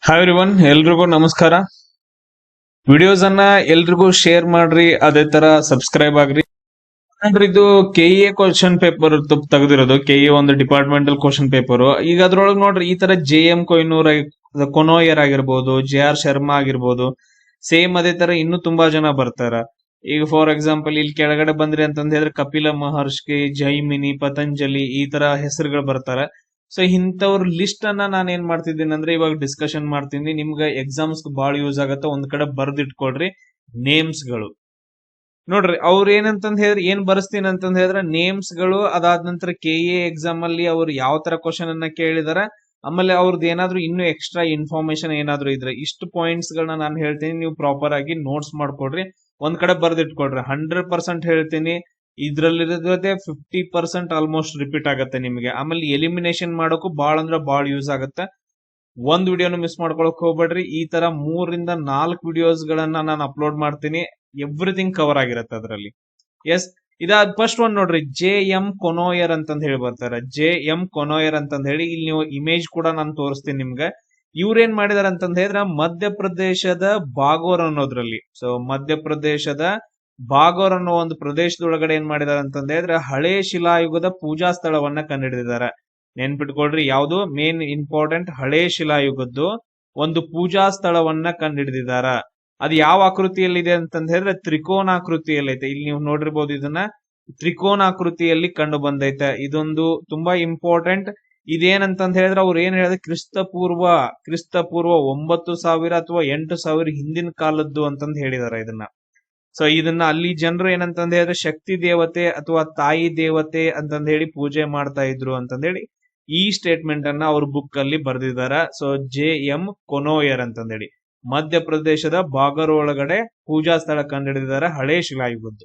Hi everyone, ಎಲ್ರಿಗೂ ನಮಸ್ಕಾರ. Videos ಅನ್ನ ಎಲ್ರಿಗೂ ಶೇರ್ ಮಾಡ್ರಿ, ಅದೇ ತರ ಸಬ್ಸ್ಕ್ರೈಬ್ ಆಗ್ರಿ. ನೋಡ್ರಿ, ಇದು ಕೆಇಎ ಕ್ವಶನ್ ಪೇಪರ್ ತೆಗೆದಿರೋದು. ಕೆಇಎ ಒಂದು ಡಿಪಾರ್ಟ್ಮೆಂಟಲ್ ಕ್ವಶನ್ ಪೇಪರ್. ಈಗ ಅದ್ರೊಳಗೆ ನೋಡ್ರಿ, ಈ ತರ JM ಕೊನೋಯರ್ ಆಗಿರ್ಬೋದು, JR ಶರ್ಮಾ ಆಗಿರ್ಬೋದು, ಸೇಮ್ ಅದೇ ತರ ಇನ್ನೂ ತುಂಬಾ ಜನ ಬರ್ತಾರ. ಈಗ ಫಾರ್ ಎಕ್ಸಾಂಪಲ್ ಇಲ್ಲಿ ಕೆಳಗಡೆ ಬಂದ್ರಿ ಅಂತಂದ್ ಹೇಳಿದ್ರೆ ಕಪಿಲ ಮಹರ್ಷಿ, ಜೈಮಿನಿ, ಪತಂಜಲಿ ಈ ತರ ಹೆಸರುಗಳು ಬರ್ತಾರ. ಸೊ ಇಂಥವ್ರ ಲಿಸ್ಟ್ ಅನ್ನ ನಾನು ಏನ್ ಮಾಡ್ತಿದ್ದೀನಿ ಅಂದ್ರೆ ಇವಾಗ ಡಿಸ್ಕಷನ್ ಮಾಡ್ತೀನಿ. ನಿಮ್ಗೆ ಎಕ್ಸಾಮ್ಸ್ ಬಹಳ ಯೂಸ್ ಆಗತ್ತೆ. ಒಂದ್ ಕಡೆ ಬರ್ದಿಟ್ಕೊಳ್ರಿ ನೇಮ್ಸ್ ಗಳು. ನೋಡ್ರಿ, ಅವ್ರ ಏನಂತಂದ್ ಹೇಳಿದ್ರೆ ಏನ್ ಬರ್ಸ್ತೀನಿ ಅಂತಂದ್ ಹೇಳಿದ್ರೆ ನೇಮ್ಸ್ ಗಳು. ಅದಾದ ನಂತರ ಕೆಇಎ ಎಕ್ಸಾಮ್ ಅಲ್ಲಿ ಅವ್ರು ಯಾವ ತರ ಕ್ವಶನ್ ಅನ್ನ ಕೇಳಿದಾರ, ಆಮೇಲೆ ಅವ್ರದ್ದು ಏನಾದ್ರು ಇನ್ನು ಎಕ್ಸ್ಟ್ರಾ ಇನ್ಫಾರ್ಮೇಶನ್ ಏನಾದ್ರು ಇದ್ರೆ ಇಷ್ಟು ಪಾಯಿಂಟ್ಸ್ ಗಳನ್ನ ನಾನು ಹೇಳ್ತೀನಿ, ನೀವು ಪ್ರಾಪರ್ ಆಗಿ ನೋಟ್ಸ್ ಮಾಡ್ಕೊಡ್ರಿ, ಒಂದ್ ಕಡೆ ಬರ್ದಿಟ್ಕೊಡ್ರಿ. 100% ಹೇಳ್ತೀನಿ, ಇದ್ರಲ್ಲಿರೋದೇ 50% ಆಲ್ಮೋಸ್ಟ್ ರಿಪೀಟ್ ಆಗತ್ತೆ ನಿಮಗೆ. ಆಮೇಲೆ ಎಲಿಮಿನೇಷನ್ ಮಾಡೋಕು ಬಾಳ ಅಂದ್ರೆ ಬಾಳ ಯೂಸ್ ಆಗತ್ತೆ. ಒಂದ್ ವಿಡಿಯೋನು ಮಿಸ್ ಮಾಡ್ಕೊಳಕ್ ಹೋಗ್ಬೇಡ್ರಿ. ಈ ತರ 3 ರಿಂದ 4 ವಿಡಿಯೋಸ್ ಗಳನ್ನ ನಾನು ಅಪ್ಲೋಡ್ ಮಾಡ್ತೀನಿ. ಎವ್ರಿಥಿಂಗ್ ಕವರ್ ಆಗಿರತ್ತೆ ಅದರಲ್ಲಿ. ಎಸ್, ಇದಾದ ಫಸ್ಟ್ ಒಂದ್ ನೋಡ್ರಿ, JM ಕೊನೋಯರ್ ಅಂತಂದ್ ಹೇಳಿ ಬರ್ತಾರೆ. JM ಕೊನೋಯರ್ ಅಂತಂದ್ ಹೇಳಿ ಇಲ್ಲಿ ನೀವು ಇಮೇಜ್ ಕೂಡ ನಾನು ತೋರಿಸ್ತೀನಿ ನಿಮ್ಗೆ. ಇವ್ರೇನ್ ಮಾಡಿದಾರೆ ಅಂತಂದ್ ಹೇಳಿದ್ರೆ ಮಧ್ಯಪ್ರದೇಶದ ಬಾಗೋರ್ ಅನ್ನೋದ್ರಲ್ಲಿ, ಸೊ ಮಧ್ಯಪ್ರದೇಶದ ಬಾಗೋರ್ ಅನ್ನೋ ಒಂದು ಪ್ರದೇಶದೊಳಗಡೆ ಏನ್ ಮಾಡಿದಾರೆ ಅಂತಂದ್ ಹೇಳಿದ್ರೆ ಹಳೆ ಶಿಲಾಯುಗದ ಪೂಜಾ ಸ್ಥಳವನ್ನ ಕಂಡುಹಿಡಿದಿದ್ದಾರೆ. ನೆನ್ಪಿಟ್ಕೊಳ್ರಿ, ಯಾವ್ದು ಮೇನ್ ಇಂಪಾರ್ಟೆಂಟ್, ಹಳೆ ಶಿಲಾಯುಗದ್ದು ಒಂದು ಪೂಜಾ ಸ್ಥಳವನ್ನ ಕಂಡುಹಿಡಿದಿದ್ದಾರ. ಅದು ಯಾವ ಆಕೃತಿಯಲ್ಲಿದೆ ಅಂತಂದ್ ಹೇಳಿದ್ರೆ ತ್ರಿಕೋನಾಕೃತಿಯಲ್ಲೈತೆ. ಇಲ್ಲಿ ನೀವು ನೋಡಿರ್ಬೋದು, ಇದನ್ನ ತ್ರಿಕೋನಾಕೃತಿಯಲ್ಲಿ ಕಂಡು ಬಂದೈತೆ. ಇದೊಂದು ತುಂಬಾ ಇಂಪಾರ್ಟೆಂಟ್. ಇದೇನಂತಂದ್ ಹೇಳಿದ್ರೆ ಅವ್ರು ಏನ್ ಹೇಳಿದ್ರೆ ಕ್ರಿಸ್ತಪೂರ್ವ 9000 ಅಥವಾ 8000 ಹಿಂದಿನ ಕಾಲದ್ದು ಅಂತಂದ್ ಹೇಳಿದಾರೆ ಇದನ್ನ. ಸೊ ಇದನ್ನ ಅಲ್ಲಿ ಜನರು ಏನಂತಂದ್ ಹೇಳಿದ್ರೆ ಶಕ್ತಿ ದೇವತೆ ಅಥವಾ ತಾಯಿ ದೇವತೆ ಅಂತಂದ್ ಹೇಳಿ ಪೂಜೆ ಮಾಡ್ತಾ ಇದ್ರು ಅಂತಂದ್ ಹೇಳಿ ಈ ಸ್ಟೇಟ್ಮೆಂಟ್ ಅನ್ನ ಅವ್ರ ಬುಕ್ ಅಲ್ಲಿ ಬರ್ದಿದಾರ. ಸೊ JM ಕೊನೋಯರ್ ಅಂತಂದ್ ಹೇಳಿ ಮಧ್ಯಪ್ರದೇಶದ ಬಾಗರ್ ಒಳಗಡೆ ಪೂಜಾ ಸ್ಥಳ ಕಂಡುಹಿಡಿದಿದ್ದಾರೆ, ಹಳೆ ಶಿಲಾಯುಗದ್ದು.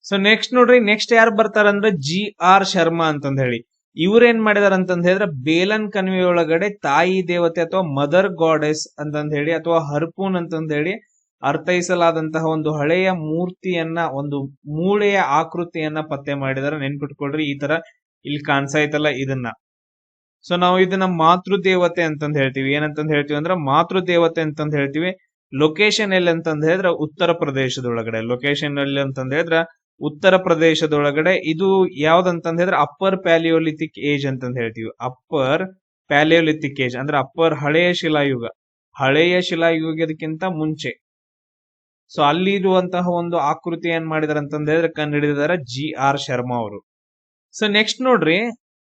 ಸೊ ನೆಕ್ಸ್ಟ್ ನೋಡ್ರಿ, ನೆಕ್ಸ್ಟ್ ಯಾರು ಬರ್ತಾರಂದ್ರೆ JR ಶರ್ಮಾ ಅಂತಂದ್ ಹೇಳಿ. ಇವ್ರೇನ್ ಮಾಡಿದಾರ ಅಂತಂದ್ ಹೇಳಿದ್ರೆ ಬೇಲನ್ ಕಣಿವೆ ಒಳಗಡೆ ತಾಯಿ ದೇವತೆ ಅಥವಾ ಮದರ್ ಗಾಡೆಸ್ ಅಂತಂದ್ ಹೇಳಿ ಅಥವಾ ಹರ್ಪೂನ್ ಅಂತಂದ್ ಹೇಳಿ ಅರ್ಥೈಸಲಾದಂತಹ ಒಂದು ಹಳೆಯ ಮೂರ್ತಿಯನ್ನ, ಒಂದು ಮೂಳೆಯ ಆಕೃತಿಯನ್ನ ಪತ್ತೆ ಮಾಡಿದಾರೆ. ನೆನ್ಪಿಟ್ಕೊಳ್ರಿ, ಈ ತರ ಇಲ್ಲಿ ಕಾಣಿಸ್ತಾ ಐತಲ್ಲ ಇದನ್ನ. ಸೊ ನಾವು ಇದನ್ನ ಮಾತೃದೇವತೆ ಅಂತಂದ್ ಹೇಳ್ತೀವಿ. ಏನಂತಂದ್ ಹೇಳ್ತೀವಿ ಅಂದ್ರೆ ಮಾತೃದೇವತೆ ಅಂತಂದ್ ಹೇಳ್ತೀವಿ. ಲೊಕೇಶನ್ ಎಲ್ಲಿ ಅಂತಂದ್ ಹೇಳಿದ್ರೆ ಉತ್ತರ ಪ್ರದೇಶದೊಳಗಡೆ. ಲೊಕೇಶನ್ ಎಲ್ಲಿ ಅಂತಂದ್ ಹೇಳಿದ್ರೆ ಉತ್ತರ ಪ್ರದೇಶದೊಳಗಡೆ. ಇದು ಯಾವ್ದಂತಂದ್ ಹೇಳಿದ್ರೆ ಅಪ್ಪರ್ ಪ್ಯಾಲಿಯೋಲಿಥಿಕ್ ಏಜ್ ಅಂತಂದ್ ಹೇಳ್ತೀವಿ. ಅಪ್ಪರ್ ಪ್ಯಾಲಿಯೋಲಿಥಿಕ್ ಏಜ್ ಅಂದ್ರೆ ಅಪ್ಪರ್ ಹಳೆಯ ಶಿಲಾಯುಗ, ಹಳೆಯ ಶಿಲಾಯುಗದಕ್ಕಿಂತ ಮುಂಚೆ. ಸೊ ಅಲ್ಲಿ ಇರುವಂತಹ ಒಂದು ಆಕೃತಿ ಏನ್ ಮಾಡಿದಾರೆ ಅಂತಂದ್ ಹೇಳಿದ್ರೆ ಕಂಡುಹಿಡಿದಿದ್ದಾರೆ JR ಶರ್ಮಾ ಅವರು. ಸೊ ನೆಕ್ಸ್ಟ್ ನೋಡ್ರಿ,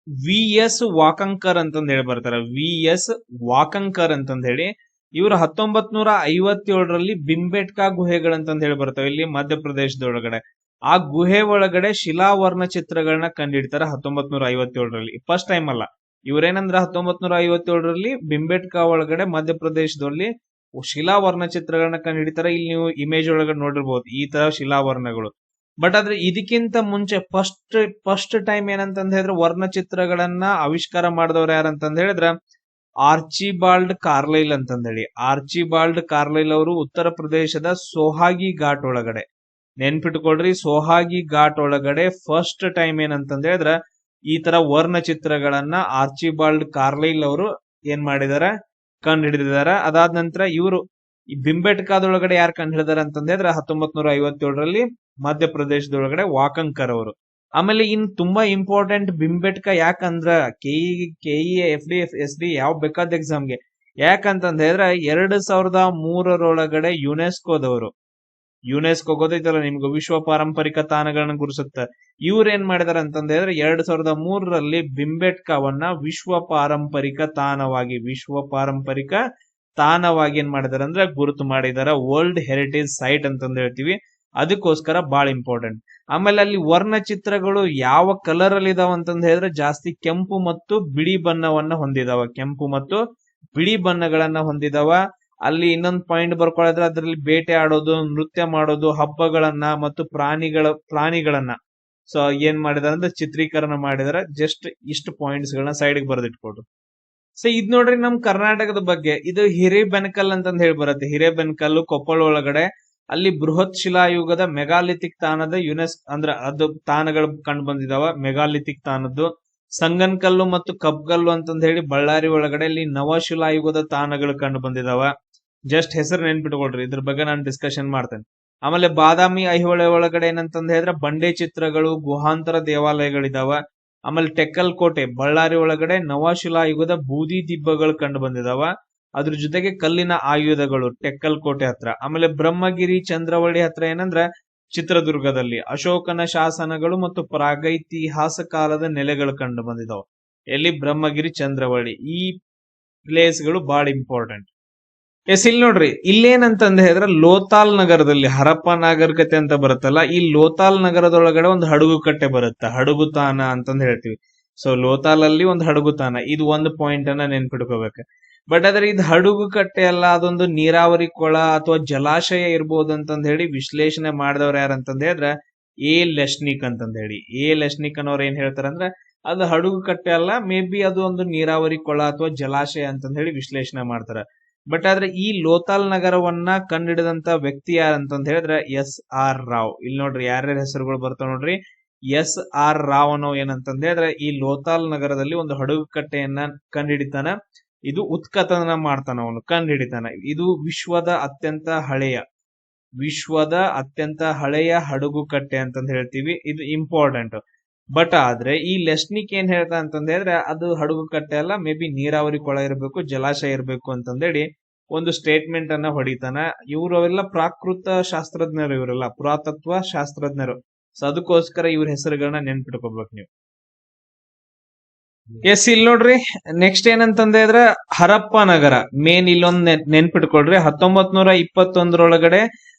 VS ವಾಕಂಕರ್ ಅಂತಂದ್ ಹೇಳಿ ಬರ್ತಾರೆ. VS ವಾಕಂಕರ್ ಅಂತಂದ್ ಹೇಳಿ ಇವರು 1957ರಲ್ಲಿ ಬಿಂಬೇಟ್ಕಾ ಗುಹೆಗಳಂತಂದ್ ಹೇಳಿ ಬರ್ತವೆ ಇಲ್ಲಿ ಮಧ್ಯಪ್ರದೇಶದೊಳಗಡೆ. ಆ ಗುಹೆ ಒಳಗಡೆ ಶಿಲಾವರ್ಣ ಚಿತ್ರಗಳನ್ನ ಕಂಡುಹಿಡಿತಾರೆ 1957ರಲ್ಲಿ. ಫಸ್ಟ್ ಟೈಮ್ ಅಲ್ಲ, ಇವ್ರೇನಂದ್ರ 1957ರಲ್ಲಿ ಬಿಂಬೇಟ್ಕಾ ಒಳಗಡೆ ಮಧ್ಯಪ್ರದೇಶದಲ್ಲಿ ಶಿಲಾವರ್ಣ ಚಿತ್ರಗಳನ್ನ ಕಂಡುಹಿಡಿತಾರೆ. ಇಲ್ಲಿ ನೀವು ಇಮೇಜ್ ಒಳಗಡೆ ನೋಡಿರ್ಬೋದು ಈ ತರ ಶಿಲಾವರ್ಣಗಳು. ಬಟ್ ಆದ್ರೆ ಇದಕ್ಕಿಂತ ಮುಂಚೆ ಫಸ್ಟ್ ಟೈಮ್ ಏನಂತಂದ್ ಹೇಳಿದ್ರೆ ವರ್ಣಚಿತ್ರಗಳನ್ನ ಆವಿಷ್ಕಾರ ಮಾಡಿದವ್ರು ಯಾರಂತಂದ್ ಹೇಳಿದ್ರೆ ಆರ್ಚಿಬಾಲ್ಡ್ ಕಾರ್ಲೈಲ್ ಅಂತಂದ್ ಹೇಳಿ. ಆರ್ಚಿಬಾಲ್ಡ್ ಕಾರ್ಲೈಲ್ ಅವರು ಉತ್ತರ ಪ್ರದೇಶದ ಸೋಹಾಗಿ ಘಾಟ್ ಒಳಗಡೆ, ನೆನ್ಪಿಟ್ಕೊಳ್ರಿ, ಸೋಹಾಗಿ ಘಾಟ್ ಒಳಗಡೆ ಫಸ್ಟ್ ಟೈಮ್ ಏನಂತಂದ್ ಹೇಳಿದ್ರೆ ಈ ತರ ವರ್ಣಚಿತ್ರಗಳನ್ನ ಆರ್ಚಿಬಾಲ್ಡ್ ಕಾರ್ಲೈಲ್ ಅವರು ಏನ್ ಮಾಡಿದಾರೆ, ಕಂಡು ಹಿಡಿದಿದ್ದಾರೆ. ಅದಾದ ನಂತರ ಇವರು ಈ ಬಿಂಬೇಟ್ಕಾದೊಳಗಡೆ ಯಾರು ಕಂಡು ಹಿಡಿದಾರೆ ಅಂತಂದ್ ಹೇಳಿದ್ರೆ 1957ರಲ್ಲಿ ಮಧ್ಯಪ್ರದೇಶದೊಳಗಡೆ ವಾಕಂಕರ್ ಅವರು. ಆಮೇಲೆ ಇನ್ ತುಂಬಾ ಇಂಪಾರ್ಟೆಂಟ್ ಬಿಂಬೇಟ್ಕಾ ಯಾಕಂದ್ರ ಕೆಇಎ FD SD ಯಾವ ಬೇಕಾದ ಎಕ್ಸಾಮ್ಗೆ, ಯಾಕಂತಂದ್ ಹೇಳಿದ್ರೆ 2003ರೊಳಗಡೆ ಯುನೆಸ್ಕೋ ಗೊತ್ತೈತಲ್ಲ ನಿಮ್ಗೆ, ವಿಶ್ವ ಪಾರಂಪರಿಕ ತಾಣಗಳನ್ನ ಗುರುಸುತ್ತೆ. ಇವ್ರ ಏನ್ ಮಾಡಿದಾರೆ ಅಂತಂದ್ ಹೇಳಿದ್ರೆ 2003ರಲ್ಲಿ ಬಿಂಬೇಟ್ಕಾವನ್ನ ವಿಶ್ವ ಪಾರಂಪರಿಕ ತಾಣವಾಗಿ ಏನ್ ಮಾಡಿದಾರೆ ಅಂದ್ರೆ ಗುರುತು ಮಾಡಿದಾರೆ. ವರ್ಲ್ಡ್ ಹೆರಿಟೇಜ್ ಸೈಟ್ ಅಂತಂದ್ ಹೇಳ್ತೀವಿ. ಅದಕ್ಕೋಸ್ಕರ ಬಹಳ ಇಂಪಾರ್ಟೆಂಟ್. ಆಮೇಲೆ ಅಲ್ಲಿ ವರ್ಣಚಿತ್ರಗಳು ಯಾವ ಕಲರ್ ಅಲ್ಲಿ ಇದಾವ ಅಂತಂದ್ ಹೇಳಿದ್ರೆ ಜಾಸ್ತಿ ಕೆಂಪು ಮತ್ತು ಬಿಳಿ ಬಣ್ಣವನ್ನ ಹೊಂದಿದಾವ, ಕೆಂಪು ಮತ್ತು ಬಿಳಿ ಬಣ್ಣಗಳನ್ನ ಹೊಂದಿದಾವ. ಅಲ್ಲಿ ಇನ್ನೊಂದು ಪಾಯಿಂಟ್ ಬರ್ಕೊಳ್ಳಿದ್ರೆ ಅದರಲ್ಲಿ ಬೇಟೆ ಆಡೋದು, ನೃತ್ಯ ಮಾಡೋದು, ಹಬ್ಬಗಳನ್ನ ಮತ್ತು ಪ್ರಾಣಿಗಳನ್ನ ಸೊ ಏನ್ ಮಾಡಿದಾರೆ ಅಂದ್ರೆ ಚಿತ್ರೀಕರಣ ಮಾಡಿದಾರೆ. ಜಸ್ಟ್ ಇಷ್ಟು ಪಾಯಿಂಟ್ಸ್ ಗಳನ್ನ ಸೈಡ್ ಗೆ ಬರೆದಿಟ್ಕೊಡ್ರು. ಸೊ ಇದ್ ನೋಡ್ರಿ, ನಮ್ ಕರ್ನಾಟಕದ ಬಗ್ಗೆ ಇದು ಹಿರೇಬೆನಕಲ್ ಅಂತಂದ್ ಹೇಳಿ ಬರುತ್ತೆ. ಹಿರೇಬೆನಕಲ್ಲು ಕೊಪ್ಪಳ ಒಳಗಡೆ ಅಲ್ಲಿ ಬೃಹತ್ ಶಿಲಾಯುಗದ ಮೆಗಾಲಿಥಿಕ್ ತಾಣದ ಅಂದ್ರೆ ಅದು ತಾಣಗಳು ಕಂಡು ಬಂದಿದಾವ ಮೆಗಾಲಿಥಿಕ್ ತಾಣದ್ದು. ಸಂಗನಕಲ್ಲು ಮತ್ತು ಕಬ್ಗಲ್ಲು ಅಂತಂದ ಹೇಳಿ ಬಳ್ಳಾರಿ ಒಳಗಡೆ ಇಲ್ಲಿ ನವಶಿಲಾಯುಗದ ತಾಣಗಳು ಕಂಡು ಬಂದಿದಾವ. ಜಸ್ಟ್ ಹೆಸರು ನೆನ್ಪಿಟ್ಕೊಳ್ರಿ, ಇದ್ರ ಬಗ್ಗೆ ನಾನು ಡಿಸ್ಕಷನ್ ಮಾಡ್ತೇನೆ. ಆಮೇಲೆ ಬಾದಾಮಿ ಐಹೊಳೆ ಒಳಗಡೆ ಏನಂತಂದ ಹೇಳಿದ್ರೆ ಬಂಡೆ ಚಿತ್ರಗಳು, ಗುಹಾಂತರ ದೇವಾಲಯಗಳಿದಾವ. ಆಮೇಲೆ ಟೆಕ್ಕಲ್ ಕೋಟೆ ಬಳ್ಳಾರಿ ಒಳಗಡೆ ನವಶಿಲಾಯುಗದ ಬೂದಿ ದಿಬ್ಬಗಳು ಕಂಡು ಬಂದಿದಾವ. ಅದ್ರ ಜೊತೆಗೆ ಕಲ್ಲಿನ ಆಯುಧಗಳು ಟೆಕ್ಕಲ್ ಕೋಟೆ ಹತ್ರ. ಆಮೇಲೆ ಬ್ರಹ್ಮಗಿರಿ ಚಂದ್ರವಳ್ಳಿ ಹತ್ರ ಏನಂದ್ರ ಚಿತ್ರದುರ್ಗದಲ್ಲಿ ಅಶೋಕನ ಶಾಸನಗಳು ಮತ್ತು ಪ್ರಾಗೈತಿಹಾಸ ಕಾಲದ ನೆಲೆಗಳು ಕಂಡು ಬಂದಿದಾವ. ಎಲ್ಲಿ? ಬ್ರಹ್ಮಗಿರಿ ಚಂದ್ರವಳ್ಳಿ. ಈ ಪ್ಲೇಸ್ ಗಳು ಬಹಳ ಇಂಪಾರ್ಟೆಂಟ್. ಎಸ್, ಇಲ್ಲಿ ನೋಡ್ರಿ, ಇಲ್ಲೇನಂತಂದ ಹೇಳಿದ್ರೆ ಲೋತಾಲ್ ನಗರದಲ್ಲಿ ಹರಪ್ಪ ನಾಗರಿಕತೆ ಅಂತ ಬರುತ್ತಲ್ಲ, ಈ ಲೋತಾಲ್ ನಗರದೊಳಗಡೆ ಒಂದು ಹಡಗು ಕಟ್ಟೆ ಬರುತ್ತೆ, ಹಡಗುತಾನ ಅಂತಂದ್ ಹೇಳ್ತೀವಿ. ಸೊ ಲೋತಾಲ್ ಅಲ್ಲಿ ಒಂದು ಹಡಗುತಾನ, ಇದು ಒಂದು ಪಾಯಿಂಟ್ ಅನ್ನ ನೆನ್ಪಿಟ್ಕೋಬೇಕು. ಬಟ್ ಆದ್ರೆ ಇದು ಹಡಗು ಕಟ್ಟೆ ಅಲ್ಲ, ಅದೊಂದು ನೀರಾವರಿ ಕೊಳ ಅಥವಾ ಜಲಾಶಯ ಇರ್ಬೋದು ಅಂತಂದ್ ಹೇಳಿ ವಿಶ್ಲೇಷಣೆ ಮಾಡಿದವ್ರು ಯಾರಂತಂದ ಹೇಳಿದ್ರೆ ಎ ಲೆಶ್ನಿಕ್ ಅಂತಂದ ಹೇಳಿ. ಎ ಲೆಶ್ನಿಕ್ ಅನ್ನೋರು ಏನ್ ಹೇಳ್ತಾರಂದ್ರೆ ಅದು ಹಡಗು ಕಟ್ಟೆ ಅಲ್ಲ, ಮೇ ಬಿ ಅದು ಒಂದು ನೀರಾವರಿ ಕೊಳ ಅಥವಾ ಜಲಾಶಯ ಅಂತಂದ ಹೇಳಿ ವಿಶ್ಲೇಷಣೆ ಮಾಡ್ತಾರ. ಬಟ್ ಆದ್ರೆ ಈ ಲೋತಾಲ್ ನಗರವನ್ನ ಕಂಡಿಡಿದಂತ ವ್ಯಕ್ತಿ ಯಾರಂತಂದ ಹೇಳಿದ್ರೆ SR ರಾವ್. ಇಲ್ಲಿ ನೋಡ್ರಿ ಯಾರ್ಯಾರ ಹೆಸರುಗಳು ಬರ್ತಾವ ನೋಡ್ರಿ. SR ರಾವ್ ಅನ್ನೋ ಏನಂತಂದ ಹೇಳಿದ್ರೆ ಈ ಲೋತಾಲ್ ನಗರದಲ್ಲಿ ಒಂದು ಹಡಗು ಕಟ್ಟೆಯನ್ನ ಕಂಡಿಡಿತಾನ. ಇದು ಉತ್ಖನನ ಮಾಡ್ತಾನ, ಅವನು ಕಂಡುಹಿಡಿತಾನ. ಇದು ವಿಶ್ವದ ಅತ್ಯಂತ ಹಳೆಯ ಹಡಗು ಕಟ್ಟೆ ಅಂತಂದ್ ಹೇಳ್ತೀವಿ. ಇದು ಇಂಪಾರ್ಟೆಂಟ್. ಬಟ್ ಆದ್ರೆ ಈ ಲೆಶ್ನಿಕ್ ಏನ್ ಹೇಳ್ತಾ ಅಂತಂದ ಹೇಳಿದ್ರೆ ಅದು ಹಡಗು ಕಟ್ಟೆ ಅಲ್ಲ, ಮೇ ಬಿ ನೀರಾವರಿ ಕೊಳ ಇರಬೇಕು, ಜಲಾಶಯ ಇರಬೇಕು ಅಂತಂದೇಳಿ ಒಂದು ಸ್ಟೇಟ್ಮೆಂಟ್ ಅನ್ನ ಹೊಡಿತಾನ. ಇವರೆಲ್ಲ ಪ್ರಾಕೃತ ಶಾಸ್ತ್ರಜ್ಞರು, ಇವರೆಲ್ಲ ಪುರಾತತ್ವ ಶಾಸ್ತ್ರಜ್ಞರು. ಸೊ ಅದಕ್ಕೋಸ್ಕರ ಇವ್ರ ಹೆಸರುಗಳನ್ನ ನೆನ್ಪಿಟ್ಕೋಬೇಕು ನೀವು. ಎಸ್, ಇಲ್ಲಿ ನೋಡ್ರಿ ನೆಕ್ಸ್ಟ್ ಏನಂತಂದ ಹೇಳಿದ್ರೆ ಹರಪ್ಪ ನಗರ ಮೇನ್ ಇಲ್ಲೊಂದ್ ನೆನ್ಪಿಟ್ಕೊಳ್ರಿ. 1921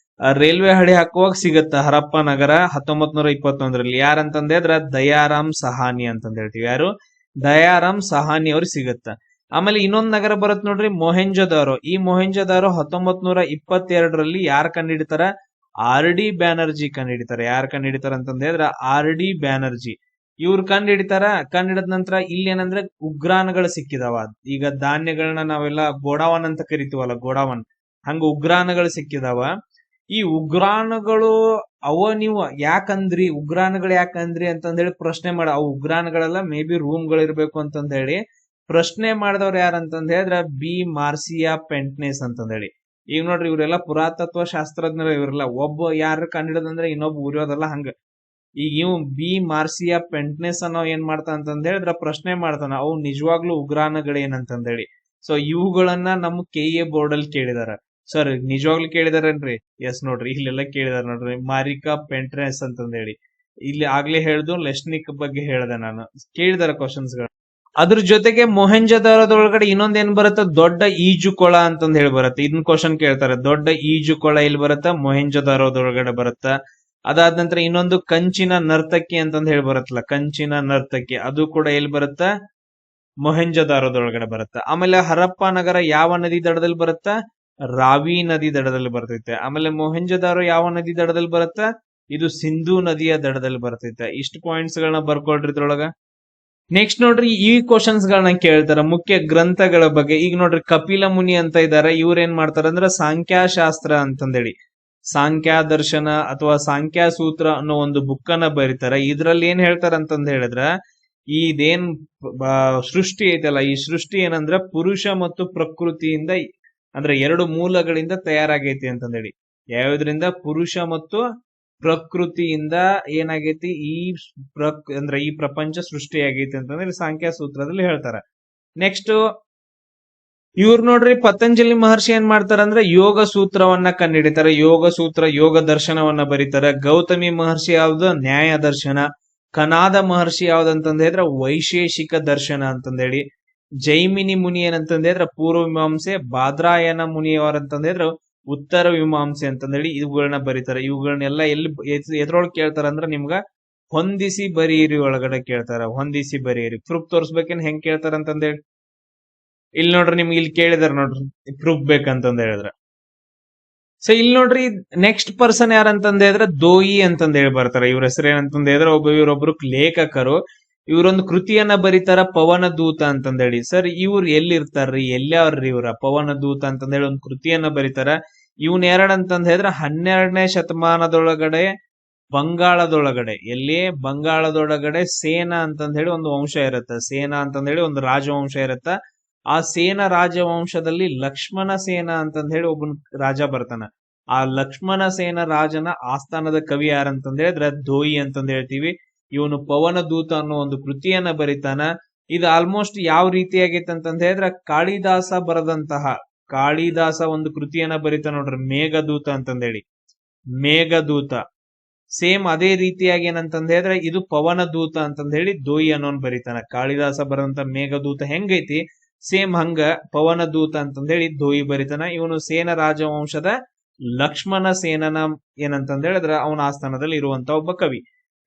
ರೈಲ್ವೆ ಹಳಿ ಹಾಕುವಾಗ ಸಿಗತ್ತ ಹರಪ್ಪ ನಗರ 1921. ಯಾರಂತಂದ ಹೇಳಿದ್ರ ದಯಾರಾಮ್ ಸಹಾನಿ ಅಂತಂದ ಹೇಳ್ತೀವಿ. ಯಾರು? ದಯಾರಾಮ್ ಸಹಾನಿ ಅವ್ರು ಸಿಗತ್ತ. ಆಮೇಲೆ ಇನ್ನೊಂದ್ ನಗರ ಬರುತ್ ನೋಡ್ರಿ, ಮೊಹೆಂಜೊದಾರೋ. ಈ ಮೊಹೆಂಜೊದಾರೋ 1922 ಯಾರು ಕಂಡುಹಿಡಿತಾರ? RD ಬ್ಯಾನರ್ಜಿ ಕಂಡುಹಿಡಿತಾರ. ಯಾರು ಕಂಡುಹಿಡಿತಾರ ಅಂತಂದ ಹೇಳಿದ್ರ RD ಬ್ಯಾನರ್ಜಿ. ಇವ್ರು ಕಂಡಿಡಿದ ನಂತರ ಇಲ್ಲಿ ಏನಂದ್ರೆ ಉಗ್ರಾಣಗಳು ಸಿಕ್ಕಿದಾವ. ಈಗ ಧಾನ್ಯಗಳನ್ನ ನಾವೆಲ್ಲ ಗೋಡಾವನ್ ಅಂತ ಕರಿತೀವಲ್ಲ, ಗೋಡಾವನ್, ಹಂಗ ಉಗ್ರಾಣಗಳು ಸಿಕ್ಕಿದಾವ. ಈ ಉಗ್ರಾಣಗಳು ನೀವು ಯಾಕಂದ್ರಿ, ಉಗ್ರಾಣಗಳು ಯಾಕಂದ್ರಿ ಅಂತಂದ ಹೇಳಿ ಪ್ರಶ್ನೆ ಮಾಡ. ಅವು ಉಗ್ರಾಣಗಳೆಲ್ಲ ಮೇ ಬಿ ರೂಮ್ಗಳು ಇರ್ಬೇಕು ಅಂತಂದ ಹೇಳಿ ಪ್ರಶ್ನೆ ಮಾಡಿದವ್ರು ಯಾರಂತಂದ ಹೇಳಿದ್ರ ಬಿ ಮಾರ್ಸಿಯಾ ಪೆಂಟ್ನೆಸ್ ಅಂತಂದ ಹೇಳಿ. ಈಗ ನೋಡ್ರಿ ಇವರೆಲ್ಲ ಪುರಾತತ್ವ ಶಾಸ್ತ್ರಜ್ಞರು. ಇವರೆಲ್ಲ ಒಬ್ಬ ಯಾರು ಕಂಡಿಡದಂದ್ರೆ ಇನ್ನೊಬ್ಬ ಉರಿಯೋದಲ್ಲ ಹಂಗ. ಈಗ ಇವ್ ಬಿ ಮಾರ್ಸಿಯಾ ಪೆಂಟ್ನೆಸ್ ಅನ್ನೋ ಏನ್ ಮಾಡ್ತಾನ ಅಂತಂದ ಹೇಳಿದ್ರ ಪ್ರಶ್ನೆ ಮಾಡ್ತಾನ, ಅವು ನಿಜವಾಗ್ಲೂ ಉಗ್ರಾಣಗಳೇನಂತಂದ ಹೇಳಿ. ಸೊ ಇವುಗಳನ್ನ ನಮ್ಮ KA ಬೋರ್ಡ್ ಅಲ್ಲಿ ಕೇಳಿದಾರ. ಸರ್ ನಿಜವಾಗ್ಲೂ ಕೇಳಿದಾರೇನ್ರಿ? ಎಸ್ ನೋಡ್ರಿ, ಇಲ್ಲೆಲ್ಲ ಕೇಳಿದಾರ ನೋಡ್ರಿ, ಮಾರಿಕಾ ಪೆಂಟ್ನೆಸ್ ಅಂತಂದ ಹೇಳಿ. ಇಲ್ಲಿ ಆಗ್ಲೇ ಹೇಳ್ದು ಲೆಶ್ನಿಕ್ ಬಗ್ಗೆ ಹೇಳ್ದೆ ನಾನು, ಕೇಳಿದಾರ ಕ್ವಶನ್ಸ್ ಗಳು. ಅದ್ರ ಜೊತೆಗೆ ಮೊಹೆಂಜೊದಾರೋದೊಳಗಡೆ ಇನ್ನೊಂದ್ ಏನ್ ಬರುತ್ತೆ, ದೊಡ್ಡ ಈಜುಕೊಳ ಅಂತಂದ್ ಹೇಳಿ ಬರುತ್ತೆ. ಇದನ್ನ ಕ್ವಶನ್ ಕೇಳ್ತಾರೆ, ದೊಡ್ಡ ಈಜುಕೊಳ ಎಲ್ಲಿ ಬರುತ್ತ? ಮೊಹೆಂಜೊದಾರೋದೊಳಗಡೆ ಬರುತ್ತ. ಅದಾದ ನಂತರ ಇನ್ನೊಂದು ಕಂಚಿನ ನರ್ತಕಿ ಅಂತಂದ್ ಹೇಳಿ ಬರುತ್ತಲ್ಲ, ಕಂಚಿನ ನರ್ತಕಿ, ಅದು ಕೂಡ ಎಲ್ಲಿ ಬರುತ್ತ? ಮೊಹೆಂಜೊದಾರೋದೊಳಗಡೆ ಬರುತ್ತ. ಆಮೇಲೆ ಹರಪ್ಪ ನಗರ ಯಾವ ನದಿ ದಡದಲ್ಲಿ ಬರುತ್ತ? ರಾವಿ ನದಿ ದಡದಲ್ಲಿ ಬರ್ತೈತೆ. ಆಮೇಲೆ ಮೊಹೆಂಜೊದಾರೋ ಯಾವ ನದಿ ದಡದಲ್ಲಿ ಬರುತ್ತ? ಇದು ಸಿಂಧೂ ನದಿಯ ದಡದಲ್ಲಿ ಬರ್ತೈತೆ. ಇಷ್ಟು ಪಾಯಿಂಟ್ಸ್ ಗಳನ್ನ ಬರ್ಕೊಳ್ರಿ ಇದ್ರೊಳಗ. ನೆಕ್ಸ್ಟ್ ನೋಡ್ರಿ, ಈ ಕ್ವಶನ್ಸ್ ಗಳನ್ನ ಕೇಳ್ತಾರ ಮುಖ್ಯ ಗ್ರಂಥಗಳ ಬಗ್ಗೆ. ಈಗ ನೋಡ್ರಿ ಕಪಿಲ ಮುನಿ ಅಂತ ಇದಾರೆ. ಇವ್ರ ಏನ್ ಮಾಡ್ತಾರ ಅಂದ್ರೆ ಸಾಂಖ್ಯಾಶಾಸ್ತ್ರ ಅಂತಂದೇಳಿ, ಸಾಂಖ್ಯಾ ದರ್ಶನ ಅಥವಾ ಸಾಂಖ್ಯಾ ಸೂತ್ರ ಅನ್ನೋ ಒಂದು ಬುಕ್ ಅನ್ನ ಬರೀತಾರ. ಇದ್ರಲ್ಲಿ ಏನ್ ಹೇಳ್ತಾರ ಅಂತಂದ ಹೇಳಿದ್ರ, ಇದೇನ್ ಸೃಷ್ಟಿ ಐತಲ್ಲ, ಈ ಸೃಷ್ಟಿ ಏನಂದ್ರ ಪುರುಷ ಮತ್ತು ಪ್ರಕೃತಿಯಿಂದ, ಅಂದ್ರೆ ಎರಡು ಮೂಲಗಳಿಂದ ತಯಾರಾಗೈತಿ ಅಂತಂದೇಳಿ. ಯಾವ್ದ್ರಿಂದ? ಪುರುಷ ಮತ್ತು ಪ್ರಕೃತಿಯಿಂದ ಏನಾಗೈತಿ, ಅಂದ್ರೆ ಈ ಪ್ರಪಂಚ ಸೃಷ್ಟಿ ಆಗೈತಿ ಅಂತಂದ್ರೆ ಸಾಂಖ್ಯಾ ಸೂತ್ರದಲ್ಲಿ ಹೇಳ್ತಾರ. ನೆಕ್ಸ್ಟ್ ಇವ್ರು ನೋಡ್ರಿ ಪತಂಜಲಿ ಮಹರ್ಷಿ ಏನ್ ಮಾಡ್ತಾರ ಅಂದ್ರೆ ಯೋಗ ಸೂತ್ರವನ್ನ ಕಂಡುಹಿಡಿತಾರ. ಯೋಗ ಸೂತ್ರ, ಯೋಗ ದರ್ಶನವನ್ನ ಬರೀತಾರ. ಗೌತಮಿ ಮಹರ್ಷಿ ಯಾವ್ದು? ನ್ಯಾಯ ದರ್ಶನ. ಕನಾದ ಮಹರ್ಷಿ ಯಾವ್ದಂತಂದ ಹೇಳಿದ್ರ ವೈಶೇಷಿಕ ದರ್ಶನ ಅಂತಂದೇಳಿ. ಜೈಮಿನಿ ಮುನಿ ಏನಂತಂದ ಹೇಳಿದ್ರ ಪೂರ್ವ ಮೀಮಾಂಸೆ. ಬಾದ್ರಾಯನ ಮುನಿಯವರಂತಂದ ಹೇಳಿದ್ರ ಉತ್ತರ ಮೀಮಾಂಸೆ ಅಂತಂದೇಳಿ ಇವುಗಳನ್ನ ಬರೀತಾರ. ಇವುಗಳನ್ನೆಲ್ಲ ಎದ್ರೊಳಗೆ ಕೇಳ್ತಾರ ಅಂದ್ರ ನಿಮ್ಗ ಹೊಂದಿಸಿ ಬರೀರಿ ಒಳಗಡೆ ಕೇಳ್ತಾರ. ಹೊಂದಿಸಿ ಬರೀರಿ. ಪ್ರೂಫ್ ತೋರ್ಸ್ಬೇಕೇನ್ ಹೆಂಗ್ ಕೇಳ್ತಾರ ಅಂತಂದೇಳಿ ಇಲ್ಲಿ ನೋಡ್ರಿ, ನಿಮ್ಗೆ ಇಲ್ಲಿ ಕೇಳಿದಾರ ನೋಡ್ರಿ ಪ್ರೂಫ್ ಬೇಕಂತಂದ ಹೇಳಿದ್ರ. ಸೊ ಇಲ್ಲಿ ನೋಡ್ರಿ ನೆಕ್ಸ್ಟ್ ಪರ್ಸನ್ ಯಾರಂತಂದ ಹೇಳಿದ್ರೆ ದೋಯಿ ಅಂತಂದ ಹೇಳಿ ಬರ್ತಾರ. ಇವ್ರ ಹೆಸರು ಏನಂತಂದ ಹೇಳಿದ್ರೆ ಇವರೊಬ್ರು ಲೇಖಕರು. ಇವ್ರೊಂದು ಕೃತಿಯನ್ನ ಬರೀತಾರ, ಪವನ ದೂತ ಅಂತಂದೇಳಿ. ಸರ್ ಇವ್ರು ಎಲ್ಲಿರ್ತಾರ್ರಿ, ಎಲ್ಲ್ಯಾವ್ರಿ ಇವ್ರ? ಪವನ ದೂತ ಅಂತಂದೇಳಿ ಒಂದು ಕೃತಿಯನ್ನ ಬರೀತಾರ. ಇವನ್ ಅಂತಂದ ಹೇಳಿದ್ರೆ 12ನೇ ಶತಮಾನದೊಳಗಡೆ ಬಂಗಾಳದೊಳಗಡೆ, ಎಲ್ಲಿ ಬಂಗಾಳದೊಳಗಡೆ ಸೇನ ಅಂತಂದ ಹೇಳಿ ಒಂದು ವಂಶ ಇರುತ್ತೆ. ಸೇನ ಅಂತಂದ ಹೇಳಿ ಒಂದು ರಾಜವಂಶ ಇರುತ್ತೆ. ಆ ಸೇನ ರಾಜವಂಶದಲ್ಲಿ ಲಕ್ಷ್ಮಣ ಸೇನ ಅಂತಂದ ಹೇಳಿ ಒಬ್ಬನ ರಾಜ ಬರ್ತಾನ. ಆ ಲಕ್ಷ್ಮಣ ಸೇನ ರಾಜನ ಆಸ್ಥಾನದ ಕವಿ ಯಾರಂತಂದ ಹೇಳಿದ್ರೆ ಧೋಯಿ ಅಂತಂದ ಹೇಳ್ತೀವಿ. ಇವನು ಪವನ ದೂತ ಅನ್ನೋ ಒಂದು ಕೃತಿಯನ್ನ ಬರಿತಾನ. ಇದು ಆಲ್ಮೋಸ್ಟ್ ಯಾವ ರೀತಿಯಾಗೈತೆ ಅಂತಂದ ಹೇಳಿದ್ರೆ ಕಾಳಿದಾಸ ಒಂದು ಕೃತಿಯನ್ನ ಬರಿತಾನ ನೋಡ್ರಿ, ಮೇಘದೂತ ಅಂತಂದೇಳಿ. ಮೇಘದೂತ ಸೇಮ್ ಅದೇ ರೀತಿಯಾಗಿ ಏನಂತಂದ ಹೇಳಿದ್ರೆ ಇದು ಪವನ ದೂತ ಅಂತಂದ ಹೇಳಿ ಧೋಯಿ ಅನ್ನೋನ್ ಬರಿತಾನ. ಕಾಳಿದಾಸ ಬರೆದಂತ ಮೇಘದೂತ ಹೆಂಗೈತಿ ಸೇಮ್ ಹಂಗ ಪವನ ದೂತ ಅಂತಂದ ಹೇಳಿ ಧೋಯಿ ಬರಿತಾನ. ಇವನು ಸೇನ ರಾಜವಂಶದ ಲಕ್ಷ್ಮಣ ಸೇನನ ಏನಂತಂದ ಹೇಳಿದ್ರ ಅವನ ಆಸ್ಥಾನದಲ್ಲಿ ಇರುವಂತ ಒಬ್ಬ ಕವಿ.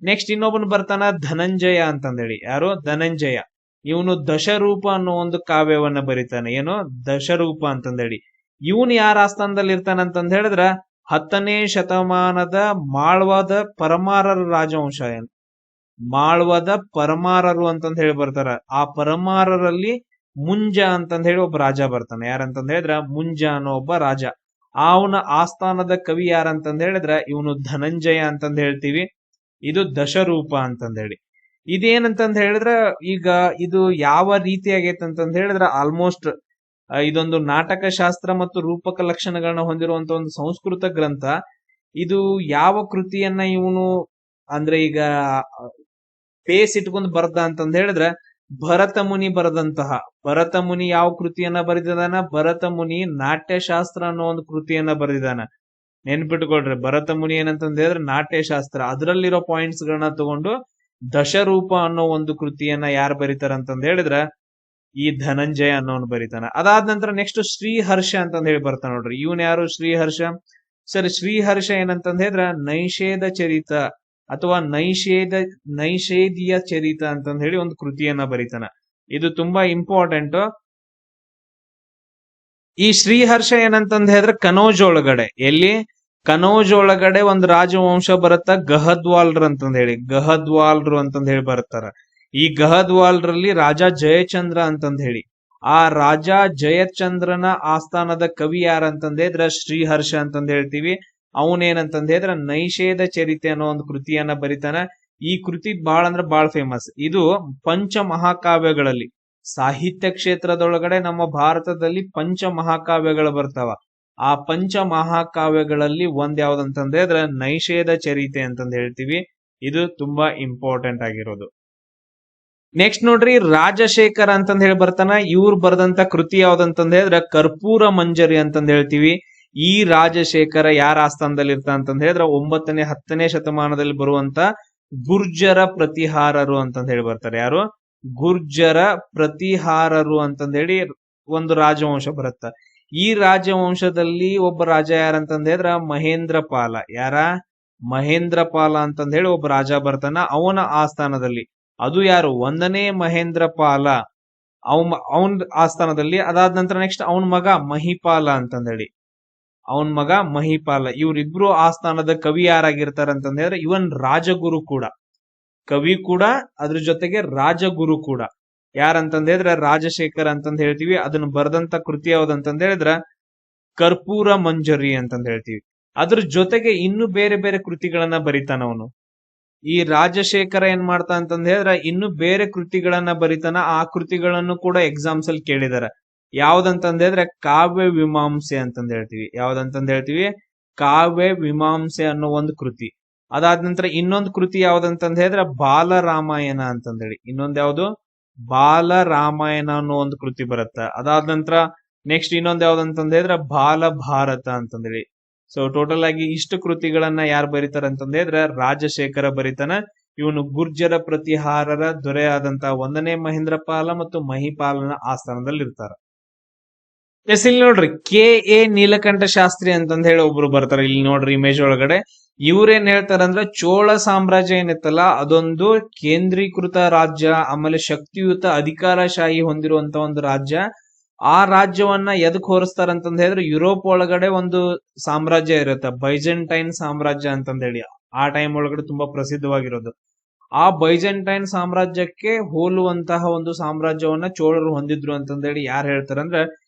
ನೆಕ್ಸ್ಟ್ ಇನ್ನೊಬ್ಬನ್ ಬರ್ತಾನ ಧನಂಜಯ ಅಂತಂದೇಳಿ. ಯಾರು? ಧನಂಜಯ. ಇವನು ದಶರೂಪ ಅನ್ನೋ ಒಂದು ಕಾವ್ಯವನ್ನ ಬರಿತಾನೆ. ಏನು? ದಶರೂಪ ಅಂತಂದೇಳಿ. ಇವನು ಯಾರ ಆಸ್ಥಾನದಲ್ಲಿ ಇರ್ತಾನಂತಂದ ಹೇಳಿದ್ರ 10ನೇ ಶತಮಾನದ ಮಾಳ್ವಾದ ಪರಮಾರರ ರಾಜವಂಶ. ಮಾಳ್ವಾದ ಪರಮಾರರು ಅಂತಂದ ಹೇಳಿ ಬರ್ತಾರ. ಆ ಪರಮಾರರಲ್ಲಿ ಮುಂಜ ಅಂತಂದ ಹೇಳಿ ಒಬ್ಬ ರಾಜ ಬರ್ತಾನೆ. ಯಾರಂತಂದ ಹೇಳಿದ್ರ ಮುಂಜ ಅನ್ನೋ ಒಬ್ಬ ರಾಜ. ಅವನ ಆಸ್ಥಾನದ ಕವಿ ಯಾರಂತಂದ ಹೇಳಿದ್ರ ಇವನು ಧನಂಜಯ ಅಂತಂದ ಹೇಳ್ತೀವಿ. ಇದು ದಶರೂಪ ಅಂತಂದ ಹೇಳಿ. ಇದೇನಂತಂದ ಹೇಳಿದ್ರ ಈಗ ಇದು ಯಾವ ರೀತಿ ಆಗೈತೆ ಅಂತಂದ ಹೇಳಿದ್ರ ಆಲ್ಮೋಸ್ಟ್ ಇದೊಂದು ನಾಟಕ ಶಾಸ್ತ್ರ ಮತ್ತು ರೂಪಕ ಲಕ್ಷಣಗಳನ್ನ ಹೊಂದಿರುವಂತ ಒಂದು ಸಂಸ್ಕೃತ ಗ್ರಂಥ. ಇದು ಯಾವ ಕೃತಿಯನ್ನ ಇವನು ಅಂದ್ರೆ ಈಗ ಪೇಸ್ ಇಟ್ಕೊಂಡು ಬರ್ದ ಅಂತಂದ ಹೇಳಿದ್ರ ಭರತ ಮುನಿ ಭರತ ಮುನಿ ಯಾವ ಕೃತಿಯನ್ನ ಬರೆದಿದಾನ? ಭರತ ಮುನಿ ನಾಟ್ಯಶಾಸ್ತ್ರ ಅನ್ನೋ ಒಂದು ಕೃತಿಯನ್ನ ಬರೆದಿದಾನ. ನೆನ್ಪಿಟ್ಕೊಳ್ರಿ, ಭರತ ಮುನಿ ಏನಂತಂದ ಹೇಳಿದ್ರೆ ನಾಟ್ಯಶಾಸ್ತ್ರ. ಅದರಲ್ಲಿರೋ ಪಾಯಿಂಟ್ಸ್ ಗಳನ್ನ ತಗೊಂಡು ದಶರೂಪ ಅನ್ನೋ ಒಂದು ಕೃತಿಯನ್ನ ಯಾರು ಬರೀತಾರ ಅಂತಂದ ಹೇಳಿದ್ರ ಈ ಧನಂಜಯ ಅನ್ನೋನು ಬರೀತಾನ. ಅದಾದ ನಂತರ ನೆಕ್ಸ್ಟ್ ಶ್ರೀಹರ್ಷ ಅಂತಂದ ಹೇಳಿ ಬರ್ತಾನ ನೋಡ್ರಿ. ಇವನ್ ಯಾರು? ಶ್ರೀಹರ್ಷ. ಸರಿ, ಶ್ರೀಹರ್ಷ ಏನಂತಂದ ಹೇಳಿದ್ರ ನೈಷೇಧ ಚರಿತ ಅಥವಾ ನೈಷೇಧಿಯ ಚರಿತ ಅಂತಂದ ಹೇಳಿ ಒಂದು ಕೃತಿಯನ್ನ ಬರೀತಾನ. ಇದು ತುಂಬಾ ಇಂಪಾರ್ಟೆಂಟ್. ಈ ಶ್ರೀಹರ್ಷ ಏನಂತಂದ ಹೇಳಿದ್ರೆ ಕನೌಜ್ ಒಳಗಡೆ, ಎಲ್ಲಿ ಕನೌಜ್ ಒಳಗಡೆ ಒಂದು ರಾಜವಂಶ ಬರುತ್ತ ಗಹದ್ವಾಲ್ರು ಅಂತಂದ ಹೇಳಿ. ಗಹದ್ವಾಲ್ರು ಅಂತಂದ ಹೇಳಿ ಬರ್ತಾರ. ಈ ಗಹದ್ವಾಲ್ರಲ್ಲಿ ರಾಜ ಜಯಚಂದ್ರ ಅಂತಂದ ಹೇಳಿ. ಆ ರಾಜ ಜಯಚಂದ್ರನ ಆಸ್ಥಾನದ ಕವಿ ಯಾರಂತಂದ ಹೇಳಿದ್ರ ಶ್ರೀಹರ್ಷ ಅಂತಂದ ಹೇಳ್ತೀವಿ. ಅವನೇನಂತಂದ ಹೇಳಿದ್ರ ನೈಷೇಧ ಚರಿತೆ ಅನ್ನೋ ಒಂದು ಕೃತಿಯನ್ನ ಬರಿತಾನ. ಈ ಕೃತಿ ಬಾಳ ಅಂದ್ರ ಬಾಳ ಫೇಮಸ್. ಇದು ಪಂಚ ಮಹಾಕಾವ್ಯಗಳಲ್ಲಿ, ಸಾಹಿತ್ಯ ಕ್ಷೇತ್ರದೊಳಗಡೆ ನಮ್ಮ ಭಾರತದಲ್ಲಿ ಪಂಚ ಮಹಾಕಾವ್ಯಗಳು ಬರ್ತಾವ. ಆ ಪಂಚ ಮಹಾಕಾವ್ಯಗಳಲ್ಲಿ ಒಂದ್ ಯಾವ್ದಂತಂದ ಹೇಳಿದ್ರ ನೈಷೇಧ ಚರಿತೆ ಅಂತಂದ ಹೇಳ್ತೀವಿ. ಇದು ತುಂಬಾ ಇಂಪಾರ್ಟೆಂಟ್ ಆಗಿರೋದು. ನೆಕ್ಸ್ಟ್ ನೋಡ್ರಿ, ರಾಜಶೇಖರ ಅಂತಂದ ಹೇಳಿ ಬರ್ತಾನ. ಇವ್ರು ಬರೆದಂತ ಕೃತಿ ಯಾವ್ದಂತಂದ ಹೇಳಿದ್ರ ಕರ್ಪೂರ ಮಂಜರಿ ಅಂತಂದ ಹೇಳ್ತೀವಿ. ಈ ರಾಜಶೇಖರ ಯಾರ ಆಸ್ಥಾನದಲ್ಲಿ ಇರ್ತ ಅಂತಂದ ಹೇಳಿದ್ರ 9ನೇ 10ನೇ ಶತಮಾನದಲ್ಲಿ ಬರುವಂತ ಗುರ್ಜರ ಪ್ರತಿಹಾರರು ಅಂತಂದ ಹೇಳಿ ಬರ್ತಾರೆ. ಯಾರು? ಗುರ್ಜರ ಪ್ರತಿಹಾರರು ಅಂತಂದ ಹೇಳಿ ಒಂದು ರಾಜವಂಶ ಬರುತ್ತ. ಈ ರಾಜವಂಶದಲ್ಲಿ ಒಬ್ಬ ರಾಜ ಯಾರಂತಂದ ಹೇಳಿದ್ರ ಮಹೇಂದ್ರ ಪಾಲ. ಯಾರ? ಮಹೇಂದ್ರ ಪಾಲ ಅಂತಂದ ಹೇಳಿ ಒಬ್ಬ ರಾಜ ಬರ್ತಾನ ಅವನ ಆಸ್ಥಾನದಲ್ಲಿ. ಅದು ಯಾರು? 1ನೇ ಮಹೇಂದ್ರ ಪಾಲ ಅವನ ಆಸ್ಥಾನದಲ್ಲಿ. ಅದಾದ ನಂತರ ನೆಕ್ಸ್ಟ್ ಅವನ ಮಗ ಮಹಿಪಾಲ ಅಂತಂದೇಳಿ. ಅವನ ಮಗ ಮಹಿಪಾಲ. ಇವ್ರಿಬ್ರು ಆಸ್ಥಾನದ ಕವಿ ಯಾರಾಗಿರ್ತಾರ ಅಂತಂದ ಹೇಳಿದ್ರೆ ಇವನ್ ರಾಜಗುರು ಕೂಡ, ಕವಿ ಕೂಡ, ಅದ್ರ ಜೊತೆಗೆ ರಾಜಗುರು ಕೂಡ. ಯಾರಂತಂದ ಹೇಳಿದ್ರೆ ರಾಜಶೇಖರ್ ಅಂತಂದ ಹೇಳ್ತೀವಿ. ಅದನ್ನ ಬರೆದಂತ ಕೃತಿ ಯಾವ್ದಂತಂದ ಹೇಳಿದ್ರ ಕರ್ಪೂರ ಮಂಜರಿ ಅಂತಂದ ಹೇಳ್ತೀವಿ. ಅದ್ರ ಜೊತೆಗೆ ಇನ್ನು ಬೇರೆ ಬೇರೆ ಕೃತಿಗಳನ್ನ ಬರಿತಾನ ಅವನು. ಈ ರಾಜಶೇಖರ ಏನ್ ಮಾಡ್ತಾ ಅಂತಂದ ಹೇಳಿದ್ರ ಇನ್ನು ಬೇರೆ ಕೃತಿಗಳನ್ನ ಬರಿತಾನ. ಆ ಕೃತಿಗಳನ್ನು ಕೂಡ ಎಕ್ಸಾಮ್ಸ್ ಅಲ್ಲಿ ಕೇಳಿದಾರ. ಯಾವ್ದಂತಂದ ಹೇಳಿದ್ರೆ ಕಾವ್ಯ ಮೀಮಾಂಸೆ ಅಂತಂದ ಹೇಳ್ತೀವಿ. ಯಾವ್ದಂತಂದ ಹೇಳ್ತೀವಿ? ಕಾವ್ಯ ಮೀಮಾಂಸೆ ಅನ್ನೋ ಒಂದು ಕೃತಿ. ಅದಾದ ನಂತರ ಇನ್ನೊಂದು ಕೃತಿ ಯಾವ್ದಂತಂದ ಹೇಳಿದ್ರೆ ಬಾಲರಾಮಾಯಣ ಅಂತಂದೇಳಿ. ಇನ್ನೊಂದ್ ಯಾವ್ದು? ಬಾಲರಾಮಾಯಣ ಅನ್ನೋ ಒಂದು ಕೃತಿ ಬರುತ್ತ. ಅದಾದ ನಂತರ ನೆಕ್ಸ್ಟ್ ಇನ್ನೊಂದ್ ಯಾವ್ದಂತಂದ ಹೇಳಿದ್ರೆ ಬಾಲಭಾರತ ಅಂತಂದೇಳಿ. ಸೊ ಟೋಟಲ್ ಆಗಿ ಇಷ್ಟು ಕೃತಿಗಳನ್ನ ಯಾರು ಬರೀತಾರ ಅಂತಂದ ಹೇಳಿದ್ರೆ ರಾಜಶೇಖರ ಬರೀತಾನ. ಇವನು ಗುರ್ಜರ ಪ್ರತಿಹಾರರ ದೊರೆಯಾದಂತಹ 1ನೇ ಮಹೇಂದ್ರಪಾಲ ಮತ್ತು ಮಹಿಪಾಲನ ಆಸ್ಥಾನದಲ್ಲಿ ಇರ್ತಾರ. ಎಸ್, ಇಲ್ಲಿ ನೋಡ್ರಿ ಕೆ.ಎ. ನೀಲಕಂಠ ಶಾಸ್ತ್ರಿ ಅಂತಂದ ಹೇಳಿ ಒಬ್ರು ಬರ್ತಾರ. ಇಲ್ಲಿ ನೋಡ್ರಿ ಇಮೇಜ್ ಒಳಗಡೆ ಇವ್ರೇನ್ ಹೇಳ್ತಾರಂದ್ರ ಚೋಳ ಸಾಮ್ರಾಜ್ಯ ಏನಿತ್ತಲ್ಲ ಅದೊಂದು ಕೇಂದ್ರೀಕೃತ ರಾಜ್ಯ, ಆಮೇಲೆ ಶಕ್ತಿಯುತ ಅಧಿಕಾರಶಾಹಿ ಹೊಂದಿರುವಂತ ಒಂದು ರಾಜ್ಯ. ಆ ರಾಜ್ಯವನ್ನ ಎದಕ್ ಹೋರಿಸ್ತಾರಂತಂದ ಹೇಳಿದ್ರೆ ಯುರೋಪ್ ಒಳಗಡೆ ಒಂದು ಸಾಮ್ರಾಜ್ಯ ಇರುತ್ತೆ, ಬೈಜೆಂಟೈನ್ ಸಾಮ್ರಾಜ್ಯ ಅಂತಂದ ಹೇಳಿ. ಆ ಟೈಮ್ ಒಳಗಡೆ ತುಂಬಾ ಪ್ರಸಿದ್ಧವಾಗಿರೋದು. ಆ ಬೈಜೆಂಟೈನ್ ಸಾಮ್ರಾಜ್ಯಕ್ಕೆ ಹೋಲುವಂತಹ ಒಂದು ಸಾಮ್ರಾಜ್ಯವನ್ನ ಚೋಳರು ಹೊಂದಿದ್ರು ಅಂತಂದೇಳಿ ಯಾರು ಹೇಳ್ತಾರಂದ್ರ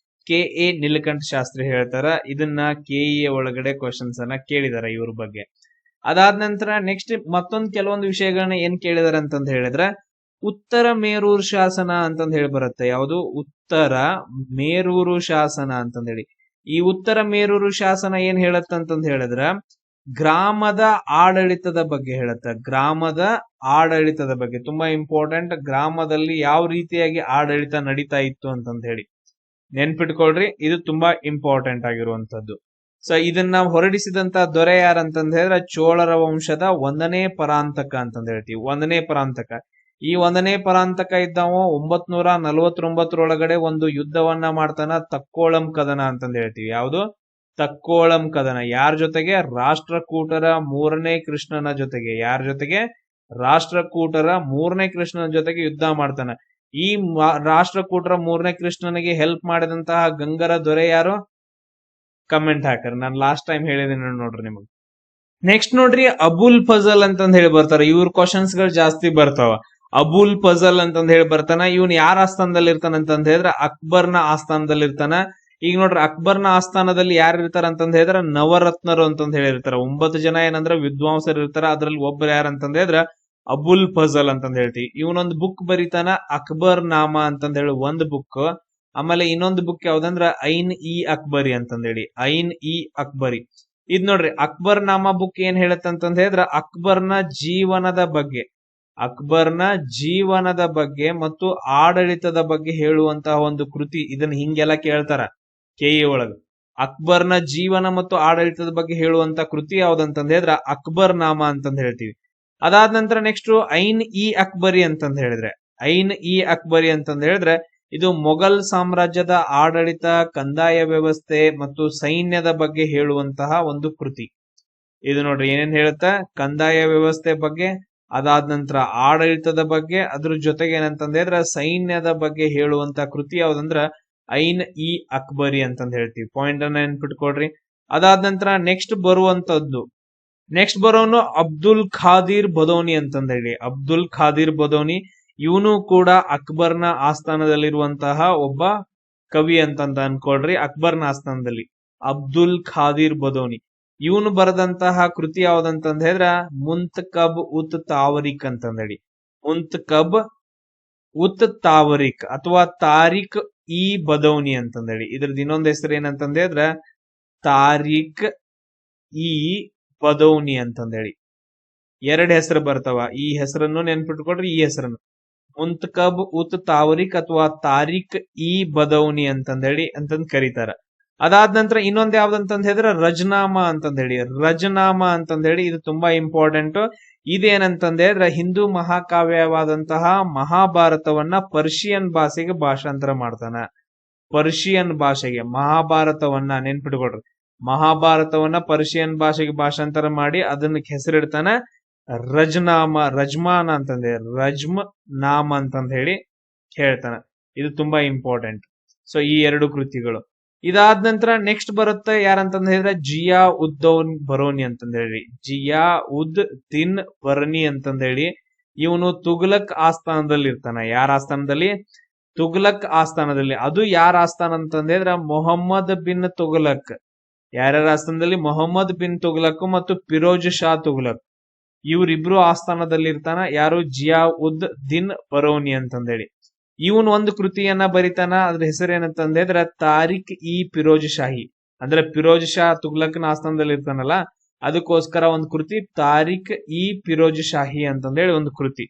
ಕೆ.ಎ. ನೀಲಕಂಠ ಶಾಸ್ತ್ರಿ ಹೇಳ್ತಾರ. ಇದನ್ನ ಕೆ.ಇ.ಎ. ಒಳಗಡೆ ಕ್ವಶನ್ಸ್ ಅನ್ನ ಕೇಳಿದಾರ ಇವ್ರ ಬಗ್ಗೆ. ಅದಾದ ನಂತರ ನೆಕ್ಸ್ಟ್ ಮತ್ತೊಂದು ಕೆಲವೊಂದು ವಿಷಯಗಳನ್ನ ಏನ್ ಕೇಳಿದಾರೆ ಅಂತಂದ್ ಹೇಳಿದ್ರೆ ಉತ್ತರ ಮೇರೂರು ಶಾಸನ ಅಂತಂದ್ ಹೇಳಿ ಬರುತ್ತೆ. ಯಾವುದು? ಉತ್ತರ ಮೇರೂರು ಶಾಸನ ಅಂತಂದ್ ಹೇಳಿ. ಈ ಉತ್ತರ ಮೇರೂರು ಶಾಸನ ಏನ್ ಹೇಳತ್ತಂತಂದ್ ಹೇಳಿದ್ರ ಗ್ರಾಮದ ಆಡಳಿತದ ಬಗ್ಗೆ ಹೇಳುತ್ತೆ. ಗ್ರಾಮದ ಆಡಳಿತದ ಬಗ್ಗೆ ತುಂಬಾ ಇಂಪಾರ್ಟೆಂಟ್. ಗ್ರಾಮದಲ್ಲಿ ಯಾವ ರೀತಿಯಾಗಿ ಆಡಳಿತ ನಡೀತಾ ಇತ್ತು ಅಂತಂದ್ ಹೇಳಿ ನೆನ್ಪಿಟ್ಕೊಳ್ರಿ, ಇದು ತುಂಬಾ ಇಂಪಾರ್ಟೆಂಟ್ ಆಗಿರುವಂತದ್ದು. ಸೊ ಇದನ್ನ ಹೊರಡಿಸಿದಂತ ದೊರೆ ಯಾರಂತಂದ್ ಹೇಳಿದ್ರೆ ಚೋಳರ ವಂಶದ 1ನೇ ಪರಾಂತಕ ಅಂತಂದ್ ಹೇಳ್ತೀವಿ. 1ನೇ ಪರಾಂತಕ. ಈ 1ನೇ ಪರಾಂತಕ ಇದ್ದಾವ 949 ಒಂದು ಯುದ್ಧವನ್ನ ಮಾಡ್ತಾನ, ತಕ್ಕೋಳಂ ಕದನ ಅಂತಂದ್ ಹೇಳ್ತೀವಿ. ಯಾವುದು? ತಕ್ಕೋಳಂ ಕದನ. ಯಾರ ಜೊತೆಗೆ? ರಾಷ್ಟ್ರಕೂಟರ 3ನೇ ಕೃಷ್ಣನ ಜೊತೆಗೆ. ಯಾರ ಜೊತೆಗೆ? ರಾಷ್ಟ್ರಕೂಟರ 3ನೇ ಕೃಷ್ಣನ ಜೊತೆಗೆ ಯುದ್ಧ ಮಾಡ್ತಾನ. ಈ ರಾಷ್ಟ್ರಕೂಟರ 3ನೇ ಕೃಷ್ಣನಿಗೆ ಹೆಲ್ಪ್ ಮಾಡಿದಂತಹ ಗಂಗರ ದೊರೆ ಯಾರು? ಕಮೆಂಟ್ ಹಾಕರ್. ನಾನು ಲಾಸ್ಟ್ ಟೈಮ್ ಹೇಳಿದ್ದೀನಿ ನೋಡ್ರಿ ನಿಮಗೆ. ನೆಕ್ಸ್ಟ್ ನೋಡ್ರಿ ಅಬುಲ್ ಫಜಲ್ ಅಂತಂದ್ ಹೇಳಿ ಬರ್ತಾರ. ಇವ್ರ ಕ್ವಶನ್ಸ್ ಗಳು ಜಾಸ್ತಿ ಬರ್ತಾವ. ಅಬುಲ್ ಫಜಲ್ ಅಂತಂದ್ ಹೇಳಿ ಬರ್ತಾನ. ಇವನ್ ಯಾರ ಆಸ್ಥಾನದಲ್ಲಿ ಇರ್ತಾನ ಅಂತಂದ್ ಹೇಳಿದ್ರೆ ಅಕ್ಬರ್ನ ಆಸ್ಥಾನದಲ್ಲಿ ಇರ್ತಾನ. ಈಗ ನೋಡ್ರಿ ಅಕ್ಬರ್ನ ಆಸ್ಥಾನದಲ್ಲಿ ಯಾರು ಇರ್ತಾರ ಅಂತಂದ್ ಹೇಳಿದ್ರೆ ನವರತ್ನರು ಅಂತಂದ್ ಹೇಳಿರ್ತಾರ. 9 ಜನ ಏನಂದ್ರ ವಿದ್ವಾಂಸರು ಇರ್ತಾರ. ಅದ್ರಲ್ಲಿ ಒಬ್ರು ಯಾರಂತಂದ್ ಹೇಳಿದ್ರ ಅಬುಲ್ ಫಜಲ್ ಅಂತಂದ್ ಹೇಳ್ತೀವಿ. ಇವನೊಂದು ಬುಕ್ ಬರೀತಾನ, ಅಕ್ಬರ್ ನಾಮ ಅಂತಂದ್ ಹೇಳಿ ಒಂದು ಬುಕ್. ಆಮೇಲೆ ಇನ್ನೊಂದು ಬುಕ್ ಯಾವ್ದಂದ್ರ ಐನ್ ಇ ಅಕ್ಬರಿ ಅಂತಂದ್ ಹೇಳಿ. ಐನ್ ಇ ಅಕ್ಬರಿ. ಇದ್ ನೋಡ್ರಿ ಅಕ್ಬರ್ ನಾಮ ಬುಕ್ ಏನ್ ಹೇಳತ್ತಂತಂದ್ ಹೇಳಿದ್ರ ಅಕ್ಬರ್ನ ಜೀವನದ ಬಗ್ಗೆ, ಅಕ್ಬರ್ನ ಜೀವನದ ಬಗ್ಗೆ ಮತ್ತು ಆಡಳಿತದ ಬಗ್ಗೆ ಹೇಳುವಂತಹ ಒಂದು ಕೃತಿ. ಇದನ್ನ ಹಿಂಗೆಲ್ಲ ಕೇಳ್ತಾರ ಕೆಇ ಒಳಗ. ಅಕ್ಬರ್ನ ಜೀವನ ಮತ್ತು ಆಡಳಿತದ ಬಗ್ಗೆ ಹೇಳುವಂತ ಕೃತಿ ಯಾವ್ದಂತಂದ್ ಹೇಳಿದ್ರ ಅಕ್ಬರ್ ನಾಮ ಅಂತಂದ್ ಹೇಳ್ತೀವಿ. ಅದಾದ ನಂತರ ನೆಕ್ಸ್ಟ್ ಐನ್ ಇ ಅಕ್ಬರಿ ಅಂತಂದ್ ಹೇಳಿದ್ರೆ, ಐನ್ ಇ ಅಕ್ಬರಿ ಅಂತಂದ್ ಹೇಳಿದ್ರೆ ಇದು ಮೊಘಲ್ ಸಾಮ್ರಾಜ್ಯದ ಆಡಳಿತ, ಕಂದಾಯ ವ್ಯವಸ್ಥೆ ಮತ್ತು ಸೈನ್ಯದ ಬಗ್ಗೆ ಹೇಳುವಂತಹ ಒಂದು ಕೃತಿ. ಇದು ನೋಡ್ರಿ ಏನೇನ್ ಹೇಳುತ್ತಾ? ಕಂದಾಯ ವ್ಯವಸ್ಥೆ ಬಗ್ಗೆ, ಅದಾದ ನಂತರ ಆಡಳಿತದ ಬಗ್ಗೆ, ಅದ್ರ ಜೊತೆಗೆ ಏನಂತಂದ್ ಹೇಳಿದ್ರೆ ಸೈನ್ಯದ ಬಗ್ಗೆ ಹೇಳುವಂತ ಕೃತಿ ಯಾವ್ದಂದ್ರ ಐನ್ ಇ ಅಕ್ಬರಿ ಅಂತಂದ್ ಹೇಳ್ತೀವಿ. ಪಾಯಿಂಟ್ ಅನ್ನ ನೆನ್ಪಿಟ್ಕೊಡ್ರಿ. ಅದಾದ ನಂತರ ನೆಕ್ಸ್ಟ್ ಬರೋನು ಅಬ್ದುಲ್ ಖಾದಿರ್ ಬದೌನಿ ಅಂತಂದ್ ಹೇಳಿ. ಅಬ್ದುಲ್ ಖಾದಿರ್ ಬದೌನಿ ಇವನು ಕೂಡ ಅಕ್ಬರ್ನ ಆಸ್ಥಾನದಲ್ಲಿರುವಂತಹ ಒಬ್ಬ ಕವಿ ಅಂತಂತ ಅನ್ಕೊಳ್ರಿ. ಅಕ್ಬರ್ನ ಆಸ್ಥಾನದಲ್ಲಿ ಅಬ್ದುಲ್ ಖಾದಿರ್ ಬದೌನಿ ಇವನು ಬರೆದಂತಹ ಕೃತಿ ಯಾವ್ದಂತಂದ್ ಹೇಳಿದ್ರ ಮುಂತಕಬ್ ಉತ್ ತಾವರಿಕ್ ಅಂತಂದ್ ಹೇಳಿ. ಮುಂತಕಬ್ ಉತ್ ತಾವರಿಕ್ ಅಥವಾ ತಾರಿಕ್ ಇ ಬದೌನಿ ಅಂತಂದ್ ಹೇಳಿ. ಇದ್ರದ್ದು ಇನ್ನೊಂದ್ ಹೆಸರು ಏನಂತಂದ್ ಹೇಳಿದ್ರ ತಾರಿಕ್ ಇ ಬದೌನಿ ಅಂತಂದ್ ಹೇಳಿ. 2 ಹೆಸರು ಬರ್ತಾವ. ಈ ಹೆಸರನ್ನು ನೆನ್ಪಿಟ್ಕೊಡ್ರಿ. ಈ ಹೆಸರನ್ನು ಮುಂತಕಬ್ ಉತ್ ತಾವರಿಕ್ ಅಥವಾ ತಾರಿಕ್ ಇ ಬದೌನಿ ಅಂತಂದ್ ಹೇಳಿ ಅಂತಂದ್ ಕರೀತಾರ. ಅದಾದ ನಂತರ ಇನ್ನೊಂದ್ ಯಾವ್ದಂತಂದ್ ಹೇಳಿದ್ರೆ ರಜನಾಮ ಅಂತಂದ್ ಹೇಳಿ. ರಜನಾಮ ಅಂತಂದ್ ಹೇಳಿ ಇದು ತುಂಬಾ ಇಂಪಾರ್ಟೆಂಟ್. ಇದೇನಂತಂದ್ ಹೇಳಿದ್ರೆ ಹಿಂದೂ ಮಹಾಕಾವ್ಯವಾದಂತಹ ಮಹಾಭಾರತವನ್ನ ಪರ್ಷಿಯನ್ ಭಾಷೆಗೆ ಭಾಷಾಂತರ ಮಾಡ್ತಾನ. ಪರ್ಷಿಯನ್ ಭಾಷೆಗೆ ಮಹಾಭಾರತವನ್ನ ನೆನ್ಪಿಟ್ಕೊಡ್ರಿ. ಮಹಾಭಾರತವನ್ನ ಪರ್ಷಿಯನ್ ಭಾಷೆಗೆ ಭಾಷಾಂತರ ಮಾಡಿ ಅದನ್ನ ಹೆಸರಿಡ್ತಾನ ರಜ್ನಾಮ, ರಜ್ಮಾನ ಅಂತಂದ ರಜ್ಮ್ ನಾಮ ಅಂತಂದ್ ಹೇಳಿ ಹೇಳ್ತಾನ. ಇದು ತುಂಬಾ ಇಂಪಾರ್ಟೆಂಟ್. ಸೊ ಈ 2 ಕೃತಿಗಳು. ಇದಾದ ನಂತರ ನೆಕ್ಸ್ಟ್ ಬರುತ್ತೆ ಯಾರಂತಂದ್ ಹೇಳಿದ್ರೆ ಜಿಯಾ ಉದ್ದೌನ್ ಬರೋನಿ ಅಂತಂದ್ ಹೇಳಿ. ಜಿಯಾ ಉದ್ ದಿನ್ ಬರ್ನಿ ಅಂತಂದ್ ಹೇಳಿ ಇವನು ತುಘಲಕ್ ಆಸ್ಥಾನದಲ್ಲಿ ಇರ್ತಾನ. ಯಾರ ಆಸ್ಥಾನದಲ್ಲಿ? ತುಘಲಕ್ ಆಸ್ಥಾನದಲ್ಲಿ. ಅದು ಯಾರ ಆಸ್ಥಾನ ಅಂತಂದ್ ಹೇಳಿದ್ರ ಮೊಹಮ್ಮದ್ ಬಿನ್ ತುಘಲಕ್. ಯಾರ್ಯಾರ ಆಸ್ಥಾನದಲ್ಲಿ? ಮೊಹಮ್ಮದ್ ಬಿನ್ ತುಘಲಕ್ ಮತ್ತು ಫಿರೋಜ್ ಶಾ ತುಘಲಕ್. ಇವ್ರಿಬ್ರು ಆಸ್ಥಾನದಲ್ಲಿ ಇರ್ತಾನ. ಯಾರು? ಜಿಯಾ ಉದ್ ದಿನ್ ಬರೋನಿ ಅಂತಂದ್ ಹೇಳಿ. ಇವನ್ ಒಂದು ಕೃತಿಯನ್ನ ಬರಿತಾನ. ಅದ್ರ ಹೆಸರು ಏನಂತಂದ್ ಹೇಳಿದ್ರೆ ತಾರಿಕ್ ಇ ಫಿರೋಜ್ ಶಾಹಿ. ಅಂದ್ರೆ ಫಿರೋಜ್ ಶಾ ತುಘಲಕ್ನ ಆಸ್ಥಾನದಲ್ಲಿ ಇರ್ತಾನಲ್ಲ, ಅದಕ್ಕೋಸ್ಕರ ಒಂದು ಕೃತಿ ತಾರಿಕ್ ಇ ಫಿರೋಜ್ ಶಾಹಿ ಅಂತಂದ್ ಹೇಳಿ ಒಂದು ಕೃತಿ.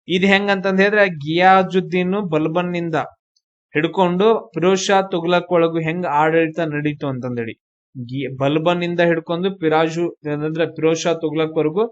ಇದ್ ಹೆಂಗಂತಂದ್ ಹೇಳಿದ್ರೆ ಗಿಯಾಜುದ್ದೀನ್ ಬಲ್ಬನ್ ನಿಂದ ಹಿಡ್ಕೊಂಡು ಫಿರೋಜ್ ಶಾ ತುಘಲಕ್ ಒಳಗು ಹೆಂಗ್ ಆಡಳಿತ ನಡೀತು ಅಂತಂದ್ ಹೇಳಿ. ಬಲ್ಬನ್ ನಿಂದ ಹಿಡ್ಕೊಂಡು ಫಿರೋಜ್ ಶಾ ತುಘಲಕ್ ವರೆಗೂ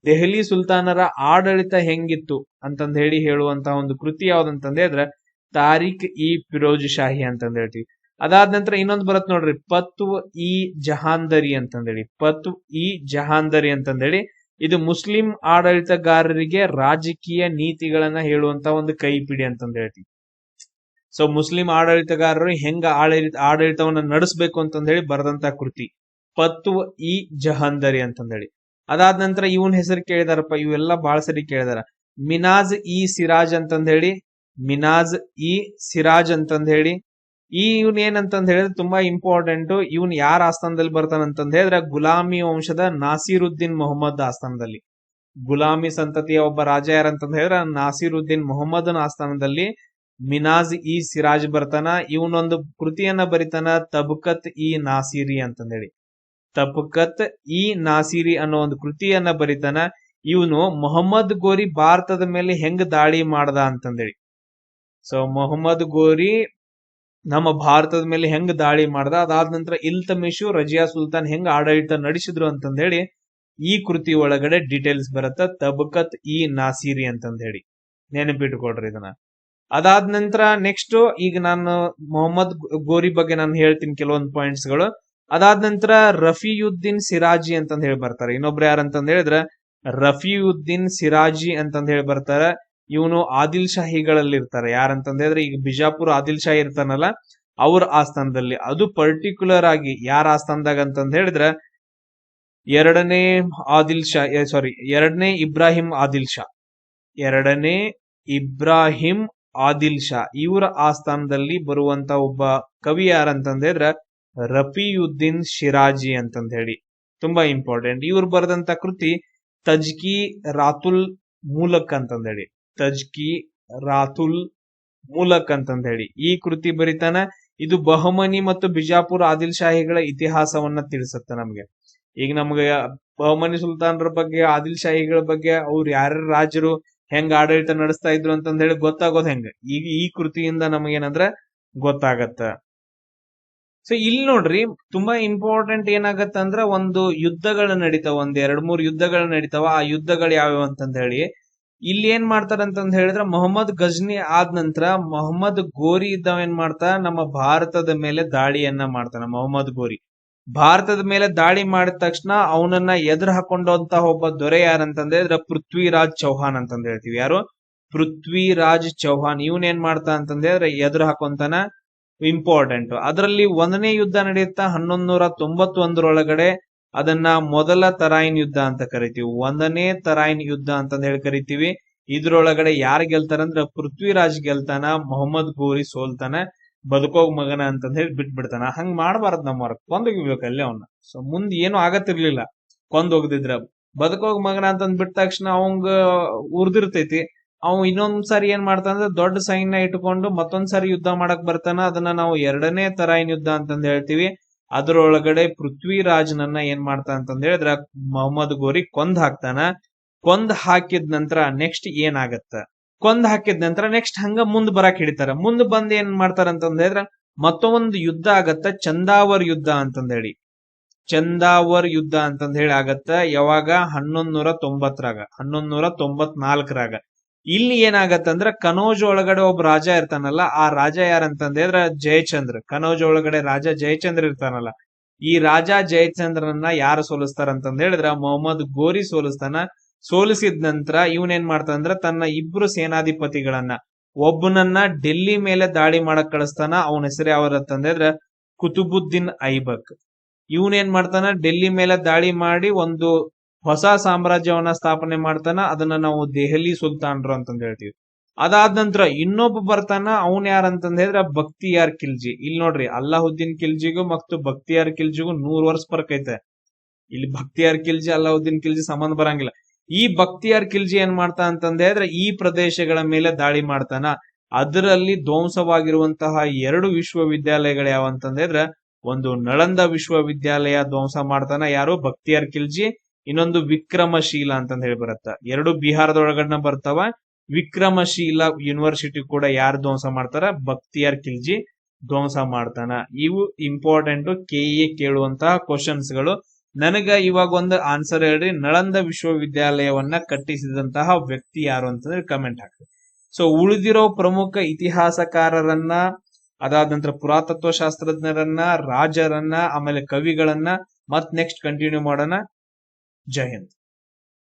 ದೆಹಲಿ ಸುಲ್ತಾನರ ಆಡಳಿತ ಹೆಂಗಿತ್ತು ಅಂತಂದ್ ಹೇಳಿ ಹೇಳುವಂತಹ ಒಂದು ಕೃತಿ ಯಾವ್ದಂತಂದ್ ಹೇಳಿದ್ರೆ ತಾರಿಕ್ ಇ ಫಿರೋಜ್ ಶಾಹಿ ಅಂತಂದ್ ಹೇಳ್ತೀವಿ. ಅದಾದ ನಂತರ ಇನ್ನೊಂದು ಬರತ್ ನೋಡ್ರಿ ಪತ್ವ್ ಇ ಜಹಾಂದರಿ ಅಂತಂದ್ ಹೇಳಿ. ಪತ್ವ್ ಇ ಜಹಾಂದರಿ ಅಂತಂದ್ ಹೇಳಿ ಇದು ಮುಸ್ಲಿಂ ಆಡಳಿತಗಾರರಿಗೆ ರಾಜಕೀಯ ನೀತಿಗಳನ್ನ ಹೇಳುವಂತ ಒಂದು ಕೈಪಿಡಿ ಅಂತಂದ್ ಹೇಳ್ತೀವಿ. ಸೊ ಮುಸ್ಲಿಂ ಆಡಳಿತಗಾರರು ಹೆಂಗ ಆಡಳಿತವನ್ನ ನಡೆಸಬೇಕು ಅಂತಂದ್ ಹೇಳಿ ಬರೆದಂತ ಕೃತಿ ಪತ್ವ್ ಇ ಜಹಾಂದರಿ ಅಂತಂದ್ ಹೇಳಿ. ಅದಾದ ನಂತರ ಇವನ್ ಹೆಸರು ಕೇಳಿದಾರಪ್ಪ, ಇವೆಲ್ಲ ಬಾಳ ಸರಿ ಕೇಳಿದಾರ. ಮಿನಾಜ್ ಇ ಸಿರಾಜ್ ಅಂತಂದ್ ಹೇಳಿ. ಮಿನಾಜ್ ಇ ಸಿರಾಜ್ ಅಂತಂದ್ ಹೇಳಿ ಇವನ್ ಏನಂತಂದ್ ಹೇಳಿದ್ರೆ ತುಂಬಾ ಇಂಪಾರ್ಟೆಂಟ್. ಇವನ್ ಯಾರ ಆಸ್ಥಾನದಲ್ಲಿ ಬರ್ತಾನಂತಂದ್ ಹೇಳಿದ್ರೆ ಗುಲಾಮಿ ವಂಶದ ನಾಸಿರುದ್ದೀನ್ ಮೊಹಮ್ಮದ್ ಆಸ್ಥಾನದಲ್ಲಿ. ಗುಲಾಮಿ ಸಂತತಿಯ ಒಬ್ಬ ರಾಜ ಯಾರಂತಂದ್ ಹೇಳಿದ್ರೆ ನಾಸಿರುದ್ದೀನ್ ಮೊಹಮ್ಮದನ ಆಸ್ಥಾನದಲ್ಲಿ ಮಿನಾಜ್ ಇ ಸಿರಾಜ್ ಬರ್ತಾನ. ಇವನೊಂದು ಕೃತಿಯನ್ನ ಬರಿತಾನ, ತಬ್ಕತ್ ಇ ನಾಸಿರಿ ಅಂತಂದ್ ಹೇಳಿ. ತಬ್ಕತ್ ಇ ನಾಸಿರಿ ಅನ್ನೋ ಒಂದು ಕೃತಿಯನ್ನ ಬರಿತಾನ. ಇವನು ಮೊಹಮ್ಮದ್ ಗೋರಿ ಭಾರತದ ಮೇಲೆ ಹೆಂಗ್ ದಾಳಿ ಮಾಡ್ದ ಅಂತಂದೇಳಿ. ಸೊ ಮೊಹಮ್ಮದ್ ಗೋರಿ ನಮ್ಮ ಭಾರತದ ಮೇಲೆ ಹೆಂಗ್ ದಾಳಿ ಮಾಡ್ದ, ಅದಾದ ನಂತರ ಇಲ್ತಮಿಷು ರಜಿಯಾ ಸುಲ್ತಾನ್ ಹೆಂಗ್ ಆಡಳಿತ ನಡೆಸಿದ್ರು ಅಂತಂದ್ ಹೇಳಿ ಈ ಕೃತಿ ಒಳಗಡೆ ಡೀಟೇಲ್ಸ್ ಬರುತ್ತ, ತಬ್ಕತ್ ಇ ನಾಸಿರಿ ಅಂತಂದ್ ಹೇಳಿ. ನೆನಪಿಟ್ಕೊಡ್ರಿ ಇದನ್ನ. ಅದಾದ ನಂತರ ನೆಕ್ಸ್ಟ್ ಈಗ ನಾನು ಮೊಹಮ್ಮದ್ ಗೋರಿ ಬಗ್ಗೆ ನಾನು ಹೇಳ್ತೀನಿ ಕೆಲವೊಂದು ಪಾಯಿಂಟ್ಸ್ ಗಳು. ಅದಾದ ನಂತರ ರಫಿಯುದ್ದೀನ್ ಸಿರಾಜಿ ಅಂತಂದ್ ಹೇಳಿ ಬರ್ತಾರೆ. ಇನ್ನೊಬ್ರು ಯಾರಂತಂದ್ ಹೇಳಿದ್ರೆ ರಫಿಯುದ್ದೀನ್ ಸಿರಾಜಿ ಅಂತಂದ್ ಹೇಳಿ ಬರ್ತಾರ. ಇವನು ಆದಿಲ್ ಶಾಹಿಗಳಲ್ಲಿ ಇರ್ತಾರೆ. ಯಾರಂತಂದ್ ಹೇಳಿದ್ರೆ ಈಗ ಬಿಜಾಪುರ ಆದಿಲ್ ಶಾಹಿ ಇರ್ತಾನಲ್ಲ ಅವ್ರ ಆಸ್ಥಾನದಲ್ಲಿ. ಅದು ಪರ್ಟಿಕ್ಯುಲರ್ ಆಗಿ ಯಾರ ಆಸ್ಥಾನದಾಗ ಅಂತಂದ್ ಹೇಳಿದ್ರೆ ಎರಡನೇ ಇಬ್ರಾಹಿಂ ಆದಿಲ್ ಶಾ. ಎರಡನೇ ಇಬ್ರಾಹಿಂ ಆದಿಲ್ ಶಾ ಇವರ ಆಸ್ಥಾನದಲ್ಲಿ ಬರುವಂತ ಒಬ್ಬ ಕವಿ ಯಾರಂತಂದ್ ಹೇಳಿದ್ರೆ ರಫಿಯುದ್ದೀನ್ ಶಿರಾಜಿ ಅಂತಂದ್ ಹೇಳಿ. ತುಂಬಾ ಇಂಪಾರ್ಟೆಂಟ್. ಇವ್ರು ಬರೆದಂತ ಕೃತಿ ತಜ್ಕಿ ರಾತುಲ್ ಮೂಲಕ್ ಅಂತಂದ್ ಹೇಳಿ. ತಜ್ಕಿ ರಾತುಲ್ ಮೂಲಕ್ ಅಂತಂದ್ ಹೇಳಿ ಈ ಕೃತಿ ಬರಿತಾನ. ಇದು ಬಹಮನಿ ಮತ್ತು ಬಿಜಾಪುರ ಆದಿಲ್ ಶಾಹಿಗಳ ಇತಿಹಾಸವನ್ನ ತಿಳಿಸುತ್ತೆ ನಮ್ಗೆ. ಈಗ ನಮ್ಗೆ ಬಹಮನಿ ಸುಲ್ತಾನರ ಬಗ್ಗೆ, ಆದಿಲ್ ಶಾಹಿಗಳ ಬಗ್ಗೆ, ಅವ್ರು ಯಾರ್ಯಾರ ರಾಜರು ಹೆಂಗ್ ಆಡಳಿತ ನಡೆಸ್ತಾ ಇದ್ರು ಅಂತಂದ್ ಹೇಳಿ ಗೊತ್ತಾಗೋದ್ ಹೆಂಗ, ಈಗ ಈ ಕೃತಿಯಿಂದ ನಮಗೇನಂದ್ರ ಗೊತ್ತಾಗತ್ತ. ಸೊ ಇಲ್ಲಿ ನೋಡ್ರಿ ತುಂಬಾ ಇಂಪಾರ್ಟೆಂಟ್ ಏನಾಗತ್ತ ಅಂದ್ರ ಒಂದು ಯುದ್ಧಗಳು ನಡೀತಾವ, ಒಂದ್ 2-3 ಯುದ್ಧಗಳು ನಡೀತಾವ. ಆ ಯುದ್ಧಗಳು ಯಾವ್ಯಾವ ಅಂತಂದ್ ಹೇಳಿ ಇಲ್ಲಿ ಏನ್ ಮಾಡ್ತಾರಂತಂದ್ ಹೇಳಿದ್ರೆ ಮೊಹಮ್ಮದ್ ಗಜ್ನಿ ಆದ ನಂತರ ಮೊಹಮ್ಮದ್ ಗೋರಿ ಇದ್ದವ ಏನ್ ಮಾಡ್ತಾ ನಮ್ಮ ಭಾರತದ ಮೇಲೆ ದಾಳಿಯನ್ನ ಮಾಡ್ತಾನ. ಮೊಹಮ್ಮದ್ ಗೋರಿ ಭಾರತದ ಮೇಲೆ ದಾಳಿ ಮಾಡಿದ ತಕ್ಷಣ ಅವನನ್ನ ಎದುರು ಹಾಕೊಂಡಂತ ಒಬ್ಬ ದೊರೆ ಯಾರಂತಂದ್ರೆ ಪೃಥ್ವಿರಾಜ್ ಚೌಹಾನ್ ಅಂತಂದ್ ಹೇಳ್ತೀವಿ. ಯಾರು? ಪೃಥ್ವಿರಾಜ್ ಚೌಹಾನ್. ಇವನ್ ಏನ್ ಮಾಡ್ತಾ ಅಂತಂದ್ರೆ ಎದುರು ಹಾಕೊಂತಾನ. ಇಂಪಾರ್ಟೆಂಟ್. ಅದರಲ್ಲಿ 1ನೇ ಯುದ್ಧ ನಡೆಯುತ್ತಾ 1191 ಅದನ್ನ ಮೊದಲ ತರಾಯಿನ್ ಯುದ್ಧ ಅಂತ ಕರಿತೀವಿ. 1ನೇ ತರಾಯಿನ್ ಯುದ್ಧ ಅಂತಂದ್ ಹೇಳಿ ಕರಿತೀವಿ. ಇದ್ರೊಳಗಡೆ ಯಾರು ಗೆಲ್ತಾರಂದ್ರ ಪೃಥ್ವಿರಾಜ್ ಗೆಲ್ತಾನ, ಮೊಹಮ್ಮದ್ ಗೋರಿ ಸೋಲ್ತಾನ, ಬದುಕೋಗ್ ಮಗನ ಅಂತಂದ್ ಹೇಳಿ ಬಿಟ್ಬಿಡ್ತಾನ. ಹಂಗ್ ಮಾಡ್ಬಾರ್ದು ನಮ್ಮವ್ರ, ಕೊಂದೋಗ್ಬೇಕಲ್ಲೇ ಅವನ್ನ. ಸೊ ಮುಂದ್ ಏನು ಆಗತ್ತಿರ್ಲಿಲ್ಲ ಕೊಂದೋಗದಿದ್ರ. ಬದುಕೋಗ್ ಮಗನ ಅಂತಂದ್ ಬಿಟ್ಟ ತಕ್ಷಣ ಅವಂಗ ಉರ್ದಿರ್ತೈತಿ. ಅವ್ ಇನ್ನೊಂದ್ಸರಿ ಏನ್ ಮಾಡ್ತಾನಂದ್ರೆ ದೊಡ್ಡ ಸೈನ್ಯ ಇಟ್ಕೊಂಡು ಮತ್ತೊಂದ್ಸರಿ ಯುದ್ಧ ಮಾಡಕ್ ಬರ್ತಾನ. ಅದನ್ನ ನಾವು 2ನೇ ತರಾಯಿನ್ ಯುದ್ಧ ಅಂತಂದ್ ಹೇಳ್ತೀವಿ. ಅದ್ರೊಳಗಡೆ ಪೃಥ್ವಿರಾಜ್ನನ್ನ ಏನ್ ಮಾಡ್ತಾನ ಅಂತಂದ್ ಹೇಳಿದ್ರ ಮೊಹಮ್ಮದ್ ಗೋರಿ ಕೊಂದ್ ಹಾಕ್ತಾನ. ಕೊಂದ್ ಹಾಕಿದ ನಂತರ ನೆಕ್ಸ್ಟ್ ಏನಾಗತ್ತ, ಕೊಂದ್ ಹಾಕಿದ ನಂತರ ನೆಕ್ಸ್ಟ್ ಹಂಗ ಮುಂದ್ ಬರಾಕ್ ಹಿಡಿತಾರ. ಮುಂದ್ ಬಂದ್ ಏನ್ ಮಾಡ್ತಾರ ಅಂತಂದ್ ಹೇಳಿದ್ರ ಮತ್ತೊಂದು ಯುದ್ಧ ಆಗತ್ತ, ಚಂದಾವರ್ ಯುದ್ಧ ಅಂತಂದ್ ಹೇಳಿ. ಚಂದಾವರ್ ಯುದ್ಧ ಅಂತಂದ್ ಹೇಳಿ ಆಗತ್ತ. ಯಾವಾಗ? 1194ರಾಗ. ಇಲ್ಲಿ ಏನಾಗತ್ತಂದ್ರ ಕನೌಜ್ ಒಳಗಡೆ ಒಬ್ಬ ರಾಜ ಇರ್ತಾನಲ್ಲ, ಆ ರಾಜ ಯಾರಂತಂದ್ರೆ ಜಯಚಂದ್ರ. ಕನೌಜ್ ಒಳಗಡೆ ರಾಜ ಜಯಚಂದ್ರ ಇರ್ತಾನಲ್ಲ, ಈ ರಾಜ ಜಯಚಂದ್ರನ್ನ ಯಾರು ಸೋಲಿಸ್ತಾರ ಅಂತಂದ್ ಹೇಳಿದ್ರ ಮೊಹಮ್ಮದ್ ಗೋರಿ ಸೋಲಿಸ್ತಾನ. ಸೋಲಿಸಿದ ನಂತರ ಇವನೇನ್ ಮಾಡ್ತಾನಂದ್ರ ತನ್ನ 2 ಸೇನಾಧಿಪತಿಗಳನ್ನ, ಒಬ್ಬನನ್ನ ಡೆಲ್ಲಿ ಮೇಲೆ ದಾಳಿ ಮಾಡಕ್ ಕಳಿಸ್ತಾನ. ಅವನ ಹೆಸರು ಯಾವ್ದಂತಂದ್ರೆ ಕುತುಬುದ್ದೀನ್ ಐಬಕ್. ಇವನೇನ್ ಮಾಡ್ತಾನ ಡೆಲ್ಲಿ ಮೇಲೆ ದಾಳಿ ಮಾಡಿ ಒಂದು ಹೊಸ ಸಾಮ್ರಾಜ್ಯವನ್ನ ಸ್ಥಾಪನೆ ಮಾಡ್ತಾನ. ಅದನ್ನ ನಾವು ದೆಹಲಿ ಸುಲ್ತಾನ್ರು ಅಂತಂದ್ ಹೇಳ್ತೀವಿ. ಅದಾದ ನಂತರ ಇನ್ನೊಬ್ಬ ಬರ್ತಾನ. ಅವನ್ ಯಾರಂತಂದ್ ಹೇಳಿದ್ರೆ ಬಕ್ತಿಯಾರ್ ಖಿಲ್ಜಿ. ಇಲ್ಲಿ ನೋಡ್ರಿ ಅಲ್ಲಾವುದ್ದೀನ್ ಖಿಲ್ಜಿಗೂ ಮತ್ತು ಬಕ್ತಿಯಾರ್ ಖಿಲ್ಜಿಗೂ 100 ವರ್ಷ ಫರ್ಕ್ ಐತೆ. ಇಲ್ಲಿ ಬಕ್ತಿಯಾರ್ ಖಿಲ್ಜಿ ಅಲ್ಲಾವುದ್ದೀನ್ ಖಿಲ್ಜಿ ಸಂಬಂಧ ಬರಂಗಿಲ್ಲ. ಈ ಬಕ್ತಿಯಾರ್ ಖಿಲ್ಜಿ ಏನ್ ಮಾಡ್ತಾ ಅಂತಂದ್ರೆ ಈ ಪ್ರದೇಶಗಳ ಮೇಲೆ ದಾಳಿ ಮಾಡ್ತಾನ. ಅದರಲ್ಲಿ ಧ್ವಂಸವಾಗಿರುವಂತಹ 2 ವಿಶ್ವವಿದ್ಯಾಲಯಗಳು ಯಾವಂತಂದ್ರೆ ಒಂದು ನಳಂದ ವಿಶ್ವವಿದ್ಯಾಲಯ ಧ್ವಂಸ ಮಾಡ್ತಾನ. ಯಾರು? ಬಕ್ತಿಯಾರ್ ಖಿಲ್ಜಿ. ಇನ್ನೊಂದು ವಿಕ್ರಮಶೀಲ ಅಂತಂದ್ ಹೇಳಿ ಬರುತ್ತ. 2 ಬಿಹಾರದೊಳಗಡೆ ಬರ್ತಾವ. ವಿಕ್ರಮಶೀಲ ಯೂನಿವರ್ಸಿಟಿ ಕೂಡ ಯಾರು ಧ್ವಂಸ ಮಾಡ್ತಾರ? ಬಕ್ತಿಯಾರ್ ಖಿಲ್ಜಿ ಧ್ವಂಸ ಮಾಡ್ತಾನ. ಇವು ಇಂಪಾರ್ಟೆಂಟ್ ಕೆಇಎ ಕೇಳುವಂತಹ ಕ್ವಶನ್ಸ್ ಗಳು. ನನಗ ಇವಾಗ ಒಂದು ಆನ್ಸರ್ ಹೇಳ್ರಿ, ನಳಂದ ವಿಶ್ವವಿದ್ಯಾಲಯವನ್ನ ಕಟ್ಟಿಸಿದಂತಹ ವ್ಯಕ್ತಿ ಯಾರು ಅಂತಂದ್ರೆ ಕಮೆಂಟ್ ಹಾಕ್ರಿ. ಸೊ ಉಳಿದಿರೋ ಪ್ರಮುಖ ಇತಿಹಾಸಕಾರರನ್ನ, ಅದಾದ ನಂತರ ಪುರಾತತ್ವ ಶಾಸ್ತ್ರಜ್ಞರನ್ನ, ರಾಜರನ್ನ, ಆಮೇಲೆ ಕವಿಗಳನ್ನ ಮತ್ ನೆಕ್ಸ್ಟ್ ಕಂಟಿನ್ಯೂ ಮಾಡೋಣ. ಜೈ ಹಿಂದ್.